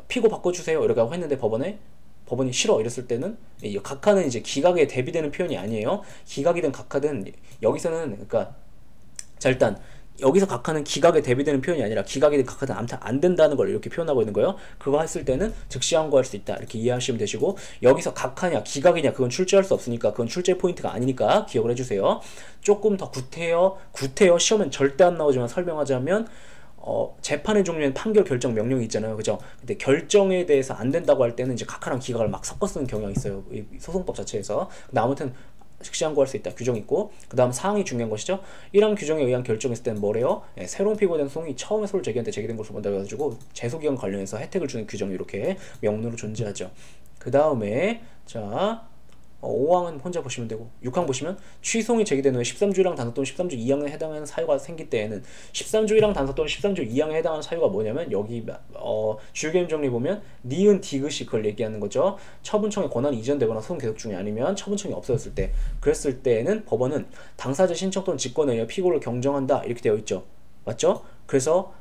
피고 바꿔주세요 이렇게 하고 했는데 법원이 싫어 이랬을 때는, 각하는 이제 기각에 대비되는 표현이 아니에요. 기각이든 각하든 여기서는, 그러니까 자, 일단 여기서 각하는 기각에 대비되는 표현이 아니라 기각이든 각하든 아무튼 안 된다는 걸 이렇게 표현하고 있는 거예요. 그거 했을 때는 즉시 항고할 수 있다 이렇게 이해하시면 되시고, 여기서 각하냐 기각이냐 그건 출제할 수 없으니까 그건 출제 포인트가 아니니까 기억을 해주세요. 조금 더 구태여 시험엔 절대 안 나오지만 설명하자면, 재판의 종류엔 판결 결정 명령이 있잖아요. 그죠? 근데 결정에 대해서 안 된다고 할 때는 이제 각하랑 기각을 막 섞어 쓰는 경향이 있어요. 이 소송법 자체에서. 근데 아무튼 즉시 항고할 수 있다. 규정 있고, 그 다음 사항이 중요한 것이죠. 1항 규정에 의한 결정했을 때는 뭐래요? 새로운 피고에 대한 소송이 처음에 소를 제기할 때 제기된 것으로 본다고 해가지고 제소기간 관련해서 혜택을 주는 규정이 이렇게 명문으로 존재하죠. 그 다음에 자, 5항은 혼자 보시면 되고 6항 보시면 취소이 제기된 후에 13조 1항 단서 또는 13조 2항에 해당하는 사유가 생길 때에는 13조 1항 단서 또는 13조 2항에 해당하는 사유가 뭐냐면 여기 주의개념 정리 보면 니은 디귿이 그걸 얘기하는 거죠. 처분청의 권한이 이전되거나 소송 계속 중이 아니면 처분청이 없어졌을 때 그랬을 때에는 법원은 당사자 신청 또는 직권에 의해 피고를 경정한다 이렇게 되어 있죠. 맞죠? 그래서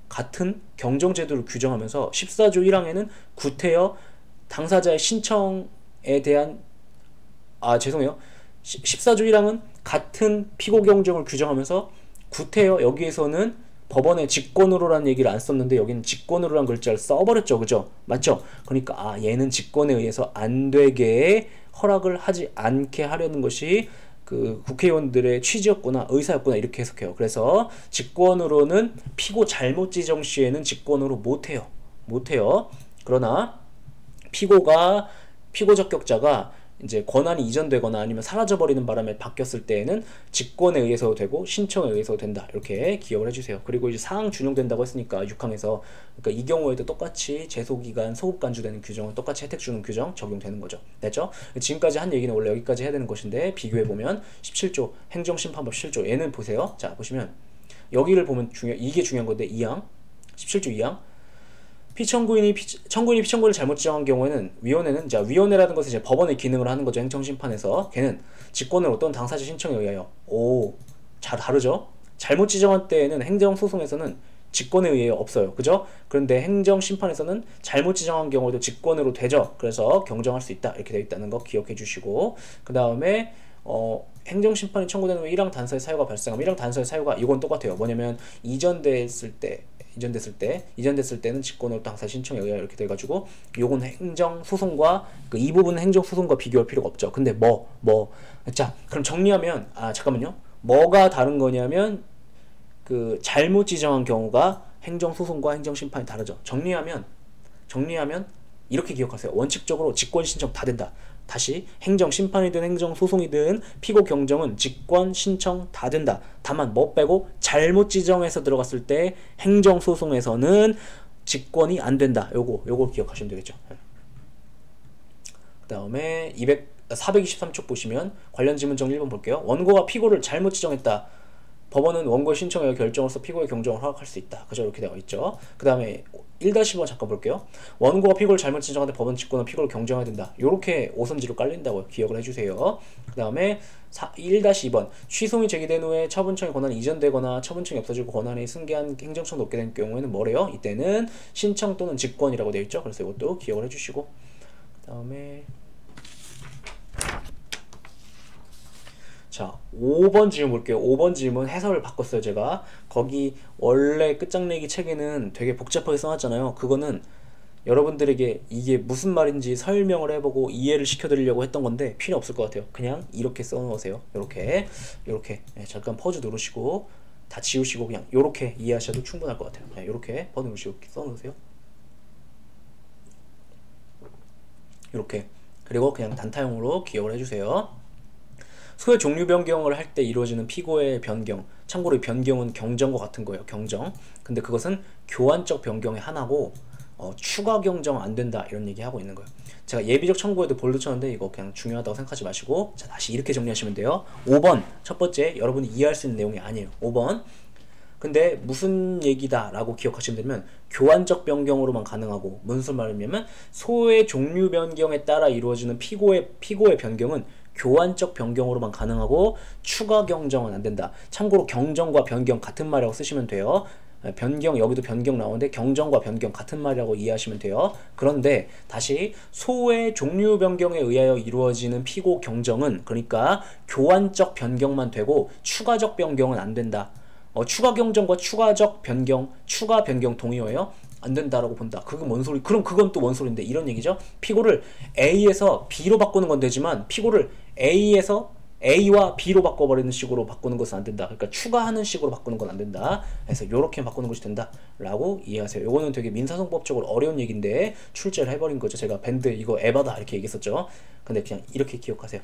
같은 경정제도를 규정하면서 14조 1항에는 구태여 당사자의 신청에 대한 죄송해요. 14조 1항은 같은 피고 경정을 규정하면서 구태여 여기에서는 법원의 직권으로라는 얘기를 안 썼는데 여기는 직권으로라는 글자를 써버렸죠. 그죠? 맞죠? 그러니까 얘는 직권에 의해서 안 되게 허락을 하지 않게 하려는 것이 그 국회의원들의 취지였구나 의사였구나 이렇게 해석해요. 그래서 직권으로는 피고 잘못 지정 시에는 직권으로 못해요. 그러나 피고 적격자가 이제 권한이 이전되거나 아니면 사라져버리는 바람에 바뀌었을 때에는 직권에 의해서도 되고 신청에 의해서도 된다 이렇게 기억을 해주세요. 그리고 이제 사항 준용된다고 했으니까 6항에서 그러니까 이 경우에도 똑같이 제소기간 소급간주되는 규정은 똑같이 혜택 주는 규정 적용되는 거죠. 됐죠? 지금까지 한 얘기는 원래 여기까지 해야 되는 것인데 비교해보면 17조 행정심판법 17조 얘는 보세요. 자 보시면 여기를 보면 이게 중요한 건데 2항 17조 2항 청구인이 피청구를 잘못 지정한 경우에는 위원회라는 것은 이제 법원의 기능을 하는 거죠. 행정심판에서 걔는 직권으로 또는 당사자 신청에 의하여 잘 다르죠. 잘못 지정한 때에는 행정소송에서는 직권에 의해 없어요. 그죠? 그런데 행정심판에서는 잘못 지정한 경우에도 직권으로 되죠. 그래서 경정할 수 있다 이렇게 되어 있다는 거 기억해 주시고 그 다음에 행정심판이 청구된 후에 1항 단서의 사유가 발생하면 1항 단서의 사유가 이건 똑같아요. 뭐냐면 이전됐을 때는 직권으로 당사자 신청에 의하여 이렇게 돼가지고 요건 행정소송과 이 부분은 행정소송과 비교할 필요가 없죠. 근데 자 그럼 정리하면 잠깐만요. 뭐가 다른 거냐면 그 잘못 지정한 경우가 행정소송과 행정심판이 다르죠. 정리하면 이렇게 기억하세요. 원칙적으로 직권 신청 다 된다. 다시 행정심판이든 행정소송이든 피고 경정은 직권 신청 다 된다. 다만 뭐 빼고 잘못 지정해서 들어갔을 때 행정소송에서는 직권이 안 된다. 요거 기억하시면 되겠죠. 그 다음에 423쪽 보시면 관련 지문 정리 1번 볼게요. 원고가 피고를 잘못 지정했다. 법원은 원고의 신청에 의해 결정으로서 피고의 경정을 허락할 수 있다. 그죠? 이렇게 되어 있죠. 그 다음에 1-1번 잠깐 볼게요. 원고가 피고를 잘못 지정하는데 법원 직권은 피고를 경정해야 된다. 요렇게 오선지로 깔린다고 기억을 해주세요. 그 다음에 1-2번 취소이 제기된 후에 처분청의 권한이 이전되거나 처분청이 없어지고 권한이 승계한 행정청도 없게 된 경우에는 뭐래요? 이때는 신청 또는 직권이라고 되어 있죠. 그래서 이것도 기억을 해주시고 그 다음에 자 5번 질문 볼게요. 5번 질문 해설을 바꿨어요. 제가 거기 원래 끝장내기 책에는 되게 복잡하게 써놨잖아요. 그거는 여러분들에게 이게 무슨 말인지 설명을 해보고 이해를 시켜드리려고 했던 건데 필요 없을 것 같아요. 그냥 이렇게 써놓으세요. 이렇게 잠깐 퍼즈 누르시고 다 지우시고 그냥 이렇게 이해하셔도 충분할 것 같아요. 이렇게 퍼즈 누르시고 써놓으세요. 이렇게 그리고 그냥 단타용으로 기억을 해주세요. 소의 종류 변경을 할 때 이루어지는 피고의 변경, 참고로 이 변경은 경정과 같은 거예요. 경정. 근데 그것은 교환적 변경의 하나고 추가 경정 안 된다 이런 얘기 하고 있는 거예요. 제가 예비적 청구에도 볼드 쳤는데 이거 그냥 중요하다고 생각하지 마시고 자 다시 이렇게 정리하시면 돼요. 5번 첫 번째 여러분이 이해할 수 있는 내용이 아니에요. 5번 근데 무슨 얘기다 라고 기억하시면 되면 교환적 변경으로만 가능하고 무슨 말이냐면 소의 종류 변경에 따라 이루어지는 피고의 변경은 교환적 변경으로만 가능하고 추가 경정은 안 된다. 참고로 경정과 변경 같은 말이라고 쓰시면 돼요. 변경 여기도 변경 나오는데 경정과 변경 같은 말이라고 이해하시면 돼요. 그런데 다시 소의 종류 변경에 의하여 이루어지는 피고 경정은 그러니까 교환적 변경만 되고 추가적 변경은 안 된다. 추가 경정과 추가적 변경, 추가 변경 동의어예요? 안 된다라고 본다. 그건 뭔 소리? 그럼 그건 또 뭔 소리인데 이런 얘기죠. 피고를 A에서 B로 바꾸는 건 되지만 피고를 A에서 A와 B로 바꿔버리는 식으로 바꾸는 것은 안 된다. 그러니까 추가하는 식으로 바꾸는 건 안 된다. 그래서 이렇게 바꾸는 것이 된다 라고 이해하세요. 요거는 되게 민사소송법적으로 어려운 얘기인데 출제를 해버린 거죠. 제가 밴드 이거 에바다 이렇게 얘기했었죠. 근데 그냥 이렇게 기억하세요.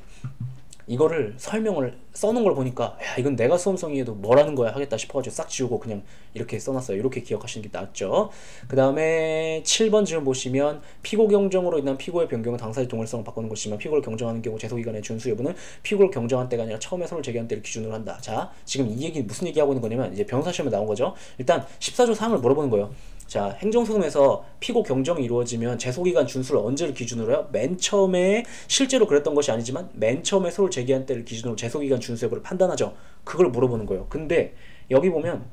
이거를 설명을 써놓은 걸 보니까 야 이건 내가 수험생에도 뭐라는 거야 하겠다 싶어가지고 싹 지우고 그냥 이렇게 써놨어요. 이렇게 기억하시는 게 낫죠. 그 다음에 7번 지금 보시면 피고 경정으로 인한 피고의 변경은 당사자의 동일성을 바꾸는 것이지만 피고를 경정하는 경우 재소기간의 준수 여부는 피고를 경정한 때가 아니라 처음에 서로 제기한 때를 기준으로 한다. 자 지금 이 얘기 무슨 얘기하고 있는 거냐면 이제 변호사 시험에 나온 거죠. 일단 14조 사항을 물어보는 거예요. 자, 행정소송에서 피고 경정이 이루어지면 재소기간 준수를 언제를 기준으로 해요? 맨 처음에 실제로 그랬던 것이 아니지만 맨 처음에 소를 제기한 때를 기준으로 재소기간 준수 여부를 판단하죠. 그걸 물어보는 거예요. 근데 여기 보면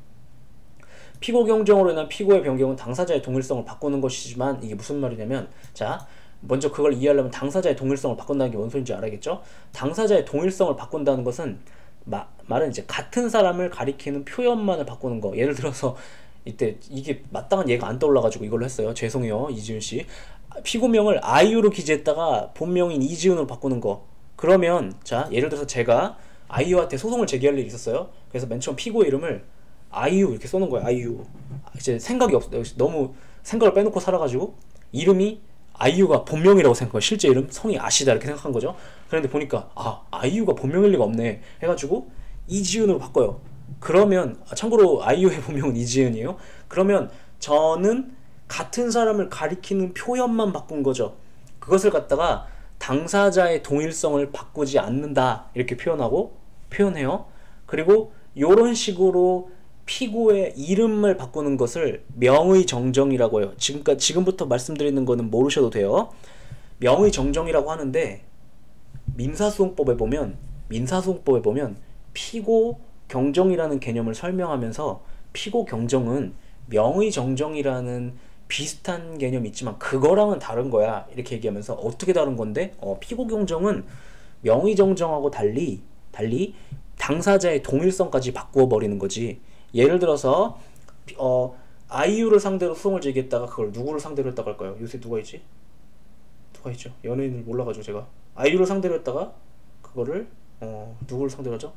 피고 경정으로 인한 피고의 변경은 당사자의 동일성을 바꾸는 것이지만 이게 무슨 말이냐면 자 먼저 그걸 이해하려면 당사자의 동일성을 바꾼다는 게 뭔 소리인지 알아야겠죠? 당사자의 동일성을 바꾼다는 것은 말은 이제 같은 사람을 가리키는 표현만을 바꾸는 거. 예를 들어서 이때 이게 마땅한 예가 안 떠올라가지고 이걸로 했어요. 죄송해요 이지훈 씨. 피고명을 아이유로 기재했다가 본명인 이지훈으로 바꾸는 거. 그러면 자 예를 들어서 제가 아이유한테 소송을 제기할 일이 있었어요. 그래서 맨 처음 피고 이름을 아이유 이렇게 써놓은 거예요. 아이유. 이제 생각이 없어. 너무 생각을 빼놓고 살아가지고 이름이 아이유가 본명이라고 생각해요. 실제 이름 성이 아시다 이렇게 생각한 거죠. 그런데 보니까 아 아이유가 본명일 리가 없네 해가지고 이지훈으로 바꿔요. 그러면 참고로 아이유의 본명은 이지은이에요. 그러면 저는 같은 사람을 가리키는 표현만 바꾼 거죠. 그것을 갖다가 당사자의 동일성을 바꾸지 않는다 이렇게 표현해요. 그리고 이런 식으로 피고의 이름을 바꾸는 것을 명의정정이라고 해요. 지금부터 말씀드리는 거는 모르셔도 돼요. 명의정정이라고 하는데 민사소송법에 보면 피고 경정이라는 개념을 설명하면서 피고 경정은 명의정정이라는 비슷한 개념이 있지만 그거랑은 다른 거야 이렇게 얘기하면서 어떻게 다른 건데 피고 경정은 명의정정하고 달리 당사자의 동일성까지 바꾸어 버리는 거지. 예를 들어서 아이유를 상대로 소송을 제기했다가 그걸 누구를 상대로 했다고 할까요? 요새 누가 있지? 연예인을 몰라가지고 제가 아이유를 상대로 했다가 그거를 누구를 상대로 하죠?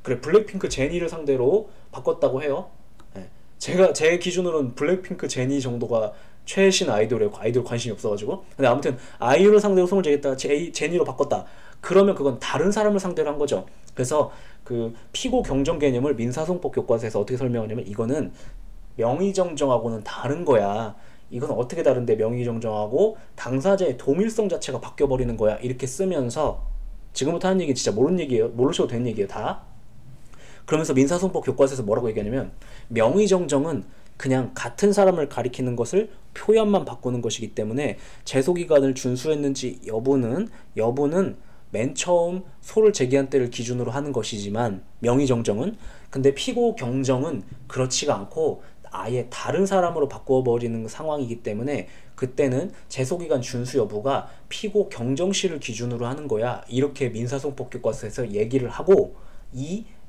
그래 블랙핑크 제니를 상대로 바꿨다고 해요. 네. 제 기준으로는 블랙핑크 제니 정도가 최신 아이돌에 아이돌 관심이 없어가지고 근데 아무튼 아이유를 상대로 소송을 제기했다가 제니로 바꿨다. 그러면 그건 다른 사람을 상대로 한 거죠. 그래서 그 피고 경정 개념을 민사소송법 교과서에서 어떻게 설명하냐면 이거는 명의정정하고는 다른 거야. 이건 어떻게 다른데 명의정정하고 당사자의 동일성 자체가 바뀌어버리는 거야 이렇게 쓰면서 지금부터 하는 얘기 진짜 모르는 얘기예요. 모르셔도 되는 얘기예요 다. 그러면서 민사소송법 교과서에서 뭐라고 얘기하냐면 명의정정은 그냥 같은 사람을 가리키는 것을 표현만 바꾸는 것이기 때문에 재소기간을 준수했는지 여부는 맨 처음 소를 제기한 때를 기준으로 하는 것이지만 명의정정은 근데 피고 경정은 그렇지가 않고 아예 다른 사람으로 바꿔버리는 상황이기 때문에 그때는 재소기간 준수 여부가 피고 경정시를 기준으로 하는 거야 이렇게 민사소송법 교과서에서 얘기를 하고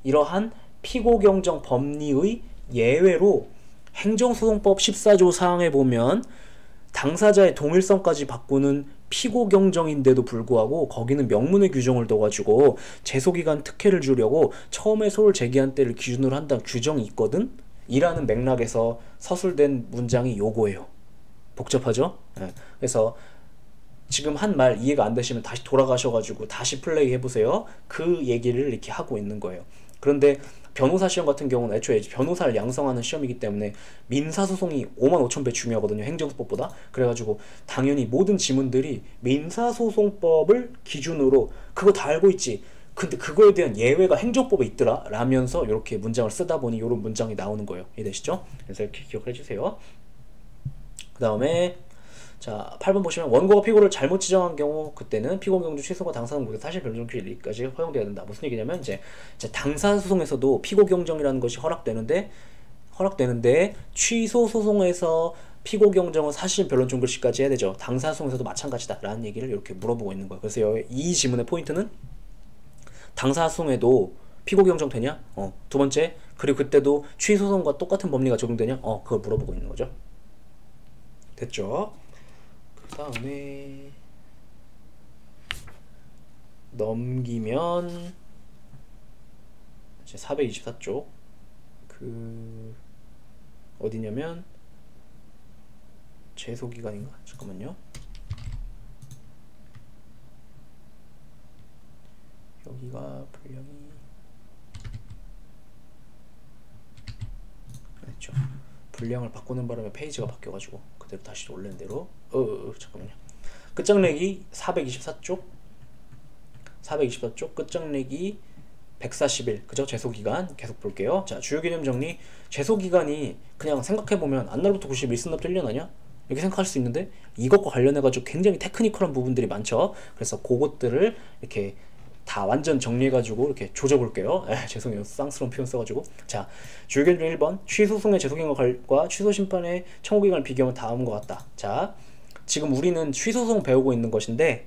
이러한 피고 경정 법리의 예외로 행정소송법 14조 사항에 보면 당사자의 동일성까지 바꾸는 피고 경정인데도 불구하고 거기는 명문의 규정을 둬가지고 재소기간 특혜를 주려고 처음에 소를 제기한 때를 기준으로 한다는 규정이 있거든? 이라는 맥락에서 서술된 문장이 요거예요. 복잡하죠? 네. 그래서 지금 한 말 이해가 안 되시면 다시 돌아가셔가지고 다시 플레이 해보세요. 그 얘기를 이렇게 하고 있는 거예요. 그런데 변호사 시험 같은 경우는 애초에 변호사를 양성하는 시험이기 때문에 민사소송이 55,000배 중요하거든요. 행정법보다. 그래가지고 당연히 모든 지문들이 민사소송법을 기준으로 그거 다 알고 있지. 근데 그거에 대한 예외가 행정법에 있더라 라면서 이렇게 문장을 쓰다 보니 이런 문장이 나오는 거예요. 이해되시죠? 그래서 이렇게 기억해 주세요. 그 다음에 자 8번 보시면 원고가 피고를 잘못 지정한 경우 그때는 피고 경주 취소가 당사자는 모두 사실 변정기일까지 허용되어야 된다. 무슨 얘기냐면 이제 당사 소송에서도 피고 경정이라는 것이 허락되는데 취소 소송에서 피고 경정은 사실 변론 종결시까지 해야 되죠. 당사 소송에서도 마찬가지다 라는 얘기를 이렇게 물어보고 있는 거예요. 그래서 이 지문의 포인트는 당사 소송에도 피고 경정 되냐? 두 번째 그리고 그때도 취소 소송과 똑같은 법리가 적용되냐? 그걸 물어보고 있는 거죠. 됐죠? 그 다음에 넘기면 이제 424쪽 그 어디냐면 재소기간인가? 잠깐만요. 여기 여기가 분량이 그렇죠. 분량을 바꾸는 바람에 페이지가 바뀌어가지고 그대로 다시 올리는 대로 잠깐만요. 끝장내기 424쪽 424쪽 끝장내기 141 그죠? 제소기간 계속 볼게요. 자, 주요 개념 정리. 제소기간이 그냥 생각해보면 안날부터 91 쓴답도 1년 아니야? 이렇게 생각할 수 있는데 이것과 관련해가지고 굉장히 테크니컬한 부분들이 많죠. 그래서 그것들을 이렇게 다 완전 정리해가지고 이렇게 조져볼게요. 죄송해요. 쌍스러운 표현 써가지고. 자, 주요 개념 1번 취소송의 제소기간과 취소심판의 청구기간을 비교하면 다음과 같다. 자, 지금 우리는 취소송 배우고 있는 것인데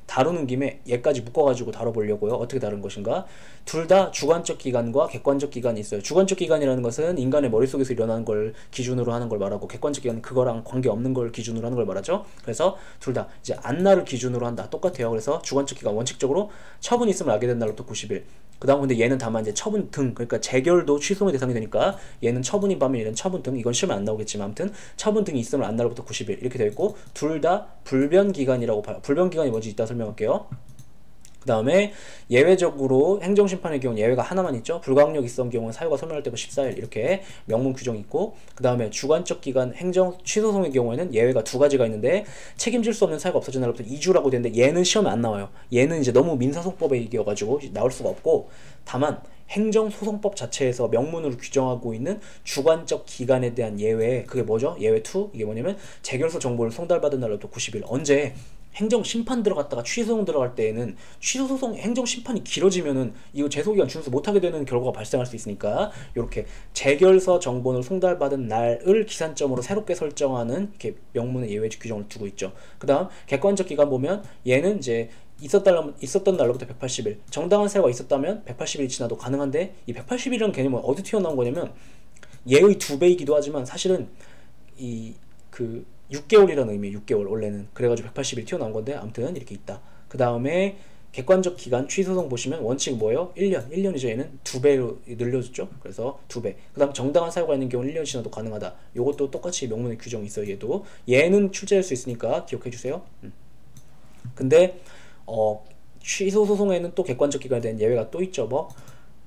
다루는 김에 얘까지 묶어가지고 다뤄보려고요. 어떻게 다른 것인가? 둘 다 주관적 기간과 객관적 기간이 있어요. 주관적 기간이라는 것은 인간의 머릿속에서 일어나는 걸 기준으로 하는 걸 말하고, 객관적 기간은 그거랑 관계없는 걸 기준으로 하는 걸 말하죠. 그래서 둘 다 이제 안날을 기준으로 한다. 똑같아요. 그래서 주관적 기간 원칙적으로 처분이 있으면 알게 된 날로부터 90일. 그 다음 근데 얘는 다만 이제 처분 등, 그러니까 재결도 취소의 대상이 되니까 얘는 처분인 반면 얘는 처분 등, 이건 시험에 안 나오겠지만 아무튼 처분 등이 있으면 안날로부터 90일 이렇게 되어 있고, 둘 다 불변 기간이라고 봐요. 불변 기간이 뭔지 이따 설명할게요. 그 다음에 예외적으로 행정심판의 경우는 예외가 하나만 있죠. 불가항력 있었던 경우는 사유가 소멸할 때가 14일 이렇게 명문 규정이 있고, 그 다음에 주관적 기간 행정 취소송의 경우에는 예외가 두 가지가 있는데 책임질 수 없는 사유가 없어진 날로부터 2주라고 되는데 얘는 시험에 안 나와요. 얘는 이제 너무 민사소송법에 이겨가지고 나올 수가 없고, 다만 행정소송법 자체에서 명문으로 규정하고 있는 주관적 기간에 대한 예외, 그게 뭐죠? 예외 2, 이게 뭐냐면 재결서 정보를 송달받은 날로부터 90일. 언제? 행정심판 들어갔다가 취소송 들어갈 때에는 취소소송 행정심판이 길어지면은 이거 제소기간 준수 못하게 되는 결과가 발생할 수 있으니까 이렇게 재결서 정보를 송달받은 날을 기산점으로 새롭게 설정하는 이렇게 명문의 예외 규정을 두고 있죠. 그 다음 객관적 기간 보면 얘는 이제 있었던 날로부터 180일, 정당한 사유가 있었다면 180일이 지나도 가능한데, 이 180일이라는 개념은 어디 튀어나온 거냐면 얘의 2배이기도 하지만 사실은 그 6개월이라는 의미예요. 6개월 원래는. 그래가지고 180일 튀어나온 건데 아무튼 이렇게 있다. 그 다음에 객관적 기간 취소송 보시면 원칙 뭐예요? 1년. 1년이죠. 얘는 2배로 늘려줬죠. 그래서 2배. 그 다음 정당한 사유가 있는 경우는 1년 지나도 가능하다. 요것도 똑같이 명문의 규정이 있어요. 얘는 출제할 수 있으니까 기억해주세요. 근데 취소 소송에는 또 객관적 기간에 대한 예외가 또 있죠.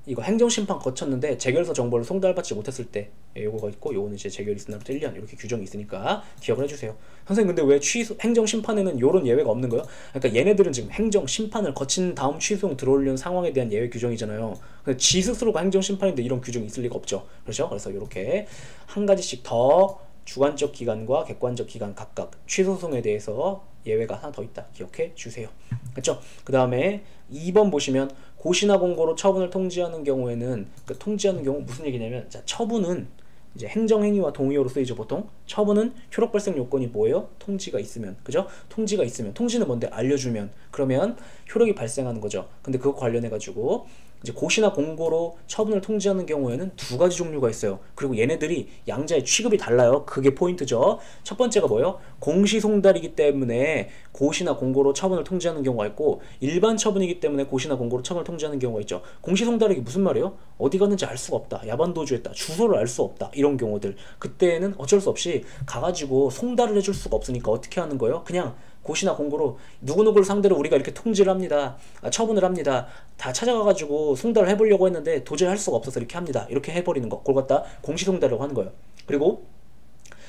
이거 행정심판 거쳤는데 재결서 정보를 송달받지 못했을 때 요거가 있고, 요거는 이제 재결이 있은 날부터 1년 이렇게 규정이 있으니까 기억을 해주세요. 선생님 근데 왜 행정심판에는 요런 예외가 없는 거예요? 그러니까 얘네들은 지금 행정심판을 거친 다음 취소송 들어오려는 상황에 대한 예외 규정이잖아요. 근데 지 스스로가 행정심판인데 이런 규정이 있을 리가 없죠. 그렇죠? 그래서 이렇게 한 가지씩 더 주관적 기간과 객관적 기간 각각 취소송에 대해서 예외가 하나 더 있다. 기억해 주세요. 그렇죠? 그 다음에 2번 보시면 고시나 공고로 처분을 통지하는 경우에는, 그 통지하는 경우 무슨 얘기냐면, 자, 처분은 이제 행정행위와 동의어로 쓰이죠. 보통 처분은 효력 발생 요건이 뭐예요? 통지가 있으면. 그죠? 통지가 있으면. 통지는 뭔데? 알려주면. 그러면 효력이 발생하는 거죠. 근데 그거 관련해 가지고 이제 고시나 공고로 처분을 통지하는 경우에는 두 가지 종류가 있어요. 그리고 얘네들이 양자의 취급이 달라요. 그게 포인트죠. 첫 번째가 뭐예요? 공시송달이기 때문에 고시나 공고로 처분을 통지하는 경우가 있고, 일반 처분이기 때문에 고시나 공고로 처분을 통지하는 경우가 있죠. 공시송달이기 무슨 말이에요? 어디 갔는지 알 수가 없다. 야반도주했다. 주소를 알 수 없다. 이런 경우들. 그때는 어쩔 수 없이 가가지고 송달을 해줄 수가 없으니까 어떻게 하는 거예요? 그냥 고시나 공고로 누구누구를 상대로 우리가 이렇게 통지를 합니다. 처분을 합니다. 다 찾아가가지고 송달을 해보려고 했는데 도저히 할 수가 없어서 이렇게 합니다. 이렇게 해버리는 거. 그걸 갖다 공시송달이라고 하는 거예요. 그리고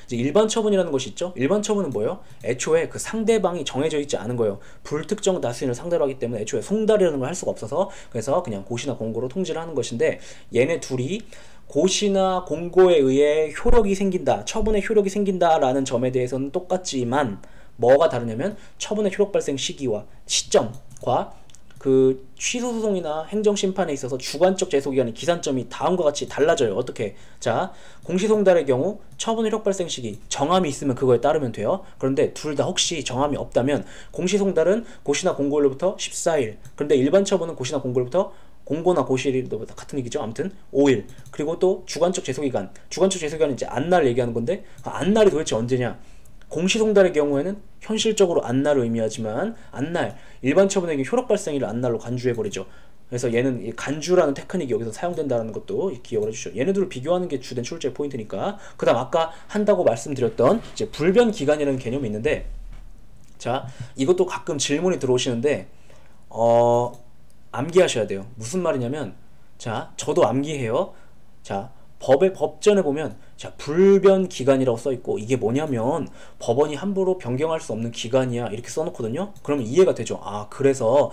이제 일반 처분이라는 것이 있죠. 일반 처분은 뭐예요? 애초에 그 상대방이 정해져 있지 않은 거예요. 불특정 다수인을 상대로 하기 때문에 애초에 송달이라는 걸 할 수가 없어서, 그래서 그냥 고시나 공고로 통지를 하는 것인데, 얘네 둘이 고시나 공고에 의해 효력이 생긴다, 처분의 효력이 생긴다라는 점에 대해서는 똑같지만 뭐가 다르냐면 처분의 효력 발생 시기와 시점과 그 취소소송이나 행정심판에 있어서 주관적 제소기간의 기산점이 다음과 같이 달라져요. 어떻게? 자, 공시송달의 경우 처분 효력 발생 시기 정함이 있으면 그거에 따르면 돼요. 그런데 둘 다 혹시 정함이 없다면 공시송달은 고시나 공고일로부터 14일, 그런데 일반 처분은 고시나 공고일로부터, 공고나 고시일도 같은 얘기죠. 아무튼 5일. 그리고 또 주관적 제소기간. 주관적 제소기간은 이제 안날 얘기하는 건데, 안날이 도대체 언제냐? 공시송달의 경우에는 현실적으로 안날을 의미하지만 안날, 일반 처분에게 효력 발생일을 안날로 간주해버리죠. 그래서 얘는 간주라는 테크닉이 여기서 사용된다는 것도 기억을 해주시죠. 얘네들을 비교하는 게 주된 출제 포인트니까. 그 다음 아까 한다고 말씀드렸던 이제 불변 기간이라는 개념이 있는데, 자, 이것도 가끔 질문이 들어오시는데 암기하셔야 돼요. 무슨 말이냐면, 자, 저도 암기해요. 자, 법전에 보면, 자, 불변 기간이라고 써 있고, 이게 뭐냐면 법원이 함부로 변경할 수 없는 기간이야 이렇게 써놓거든요. 그러면 이해가 되죠. 아, 그래서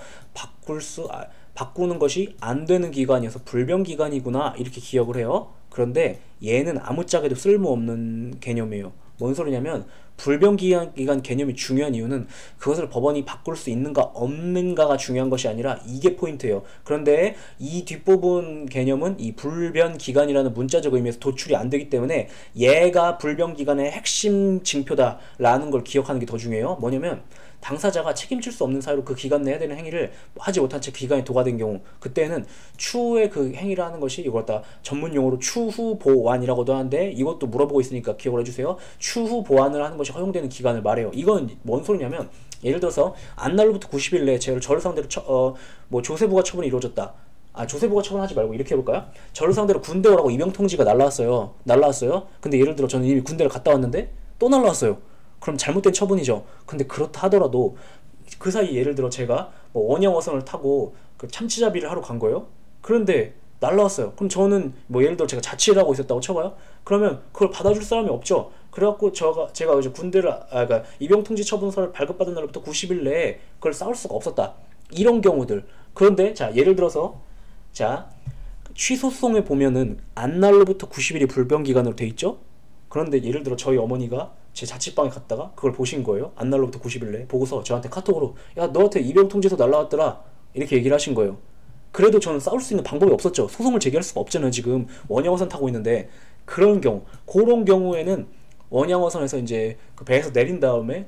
바꾸는 것이 안 되는 기간이어서 불변 기간이구나 이렇게 기억을 해요. 그런데 얘는 아무짝에도 쓸모없는 개념이에요. 뭔 소리냐면, 불변기간 개념이 중요한 이유는 그것을 법원이 바꿀 수 있는가 없는가가 중요한 것이 아니라 이게 포인트예요. 그런데 이 뒷부분 개념은 이 불변기간이라는 문자적 의미에서 도출이 안 되기 때문에 얘가 불변기간의 핵심 징표다라는 걸 기억하는 게 더 중요해요. 뭐냐면, 당사자가 책임질 수 없는 사유로 그 기간 내에 해야 되는 행위를 하지 못한 채 기간이 도과된 경우, 그때는 추후에 그 행위를 하는 것이, 이걸 갖다 전문 용어로 추후 보완이라고도 하는데, 이것도 물어보고 있으니까 기억을 해주세요. 추후 보완을 하는 것이 허용되는 기간을 말해요. 이건 뭔 소리냐면, 예를 들어서 안날로부터 90일 내에 저를 상대로 조세부가 처분이 이루어졌다. 조세부가 처분하지 말고 이렇게 해볼까요? 저를 상대로 군대 오라고 입영 통지가 날라왔어요. 근데 예를 들어 저는 이미 군대를 갔다 왔는데 또 날라왔어요. 그럼 잘못된 처분이죠. 근데 그렇다 하더라도 그 사이 예를 들어 제가 원양어선을 타고 그 참치잡이를 하러 간 거예요. 그런데 날라왔어요. 그럼 저는 예를 들어 제가 자취를 하고 있었다고 쳐봐요. 그러면 그걸 받아줄 사람이 없죠. 그래갖고 제가 이제 그러니까 입영통지 처분서를 발급받은 날부터 90일 내에 그걸 쌓을 수가 없었다. 이런 경우들. 그런데 자, 예를 들어서 자, 취소송에 보면은 안날로부터 90일이 불변기간으로 돼 있죠. 그런데 예를 들어 저희 어머니가 제 자취방에 갔다가 그걸 보신 거예요. 안날로부터 90일 내에 보고서 저한테 카톡으로, 야, 너한테 입영통지서 날라왔더라 이렇게 얘기를 하신 거예요. 그래도 저는 싸울 수 있는 방법이 없었죠. 소송을 제기할 수가 없잖아요. 지금 원양어선 타고 있는데. 그런 경우에는 원양어선에서 이제 그 배에서 내린 다음에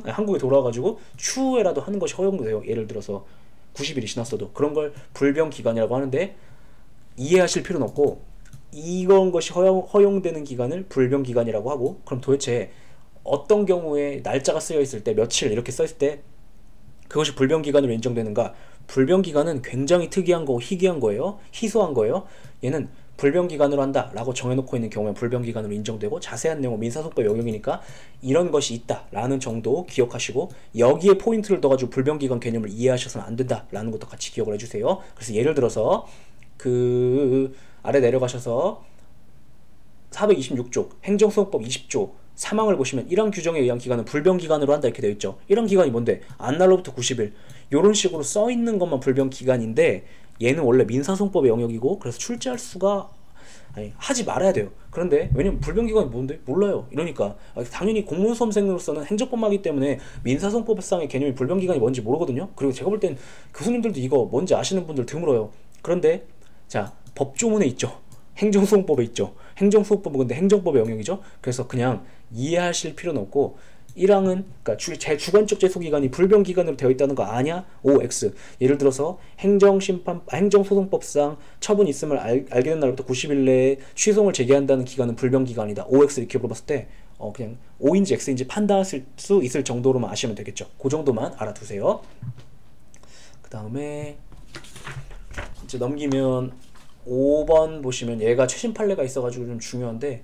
한국에 돌아와가지고 추후에라도 하는 것이 허용돼요. 예를 들어서 90일이 지났어도 그런 걸 불변기간이라고 하는데, 이해하실 필요는 없고, 이런 것이 허용되는 기간을 불변기간이라고 하고, 그럼 도대체 어떤 경우에 날짜가 쓰여 있을 때, 며칠 이렇게 써 있을 때 그것이 불변기간으로 인정되는가? 불변기간은 굉장히 특이한 거고 희귀한 거예요. 희소한 거예요. 얘는 불변기간으로 한다라고 정해놓고 있는 경우에 불변기간으로 인정되고, 자세한 내용은 민사소법 영역이니까 이런 것이 있다라는 정도 기억하시고, 여기에 포인트를 넣어가지고 불변기간 개념을 이해하셔서는 안 된다라는 것도 같이 기억을 해주세요. 그래서 예를 들어서 그 아래 내려가셔서 426조 행정소송법 20조 사망을 보시면, 이런 규정에 의한 기간은 불변기간으로 한다 이렇게 되어 있죠. 이런 기간이 뭔데? 안날로부터 90일 이런 식으로 써 있는 것만 불변기간인데, 얘는 원래 민사소송법의 영역이고, 그래서 출제할 수가 하지 말아야 돼요. 그런데 왜냐면 불변기간이 뭔데? 몰라요. 이러니까 당연히 공무원 수험생으로서는 행정법마기 때문에 민사소송법상의 개념이 불변기간이 뭔지 모르거든요. 그리고 제가 볼 땐 교수님들도 이거 뭔지 아시는 분들 드물어요. 그런데 자, 법조문에 있죠. 행정소송법에 있죠. 행정소송법은 근데 행정법의 영역이죠. 그래서 그냥 이해하실 필요는 없고, 1항은 그러니까 제 주관적 제소기간이 불변기간으로 되어 있다는 거 아냐? OX. 예를 들어서 행정소송법상 처분이 있음을 알게 된 날부터 90일 내에 취소를 제기한다는 기간은 불변기간이다. OX 이렇게 물어봤을 때 그냥 O인지 X인지 판단할 수 있을 정도로만 아시면 되겠죠. 그 정도만 알아두세요. 그 다음에 이제 넘기면 5번 보시면, 얘가 최신 판례가 있어가지고 좀 중요한데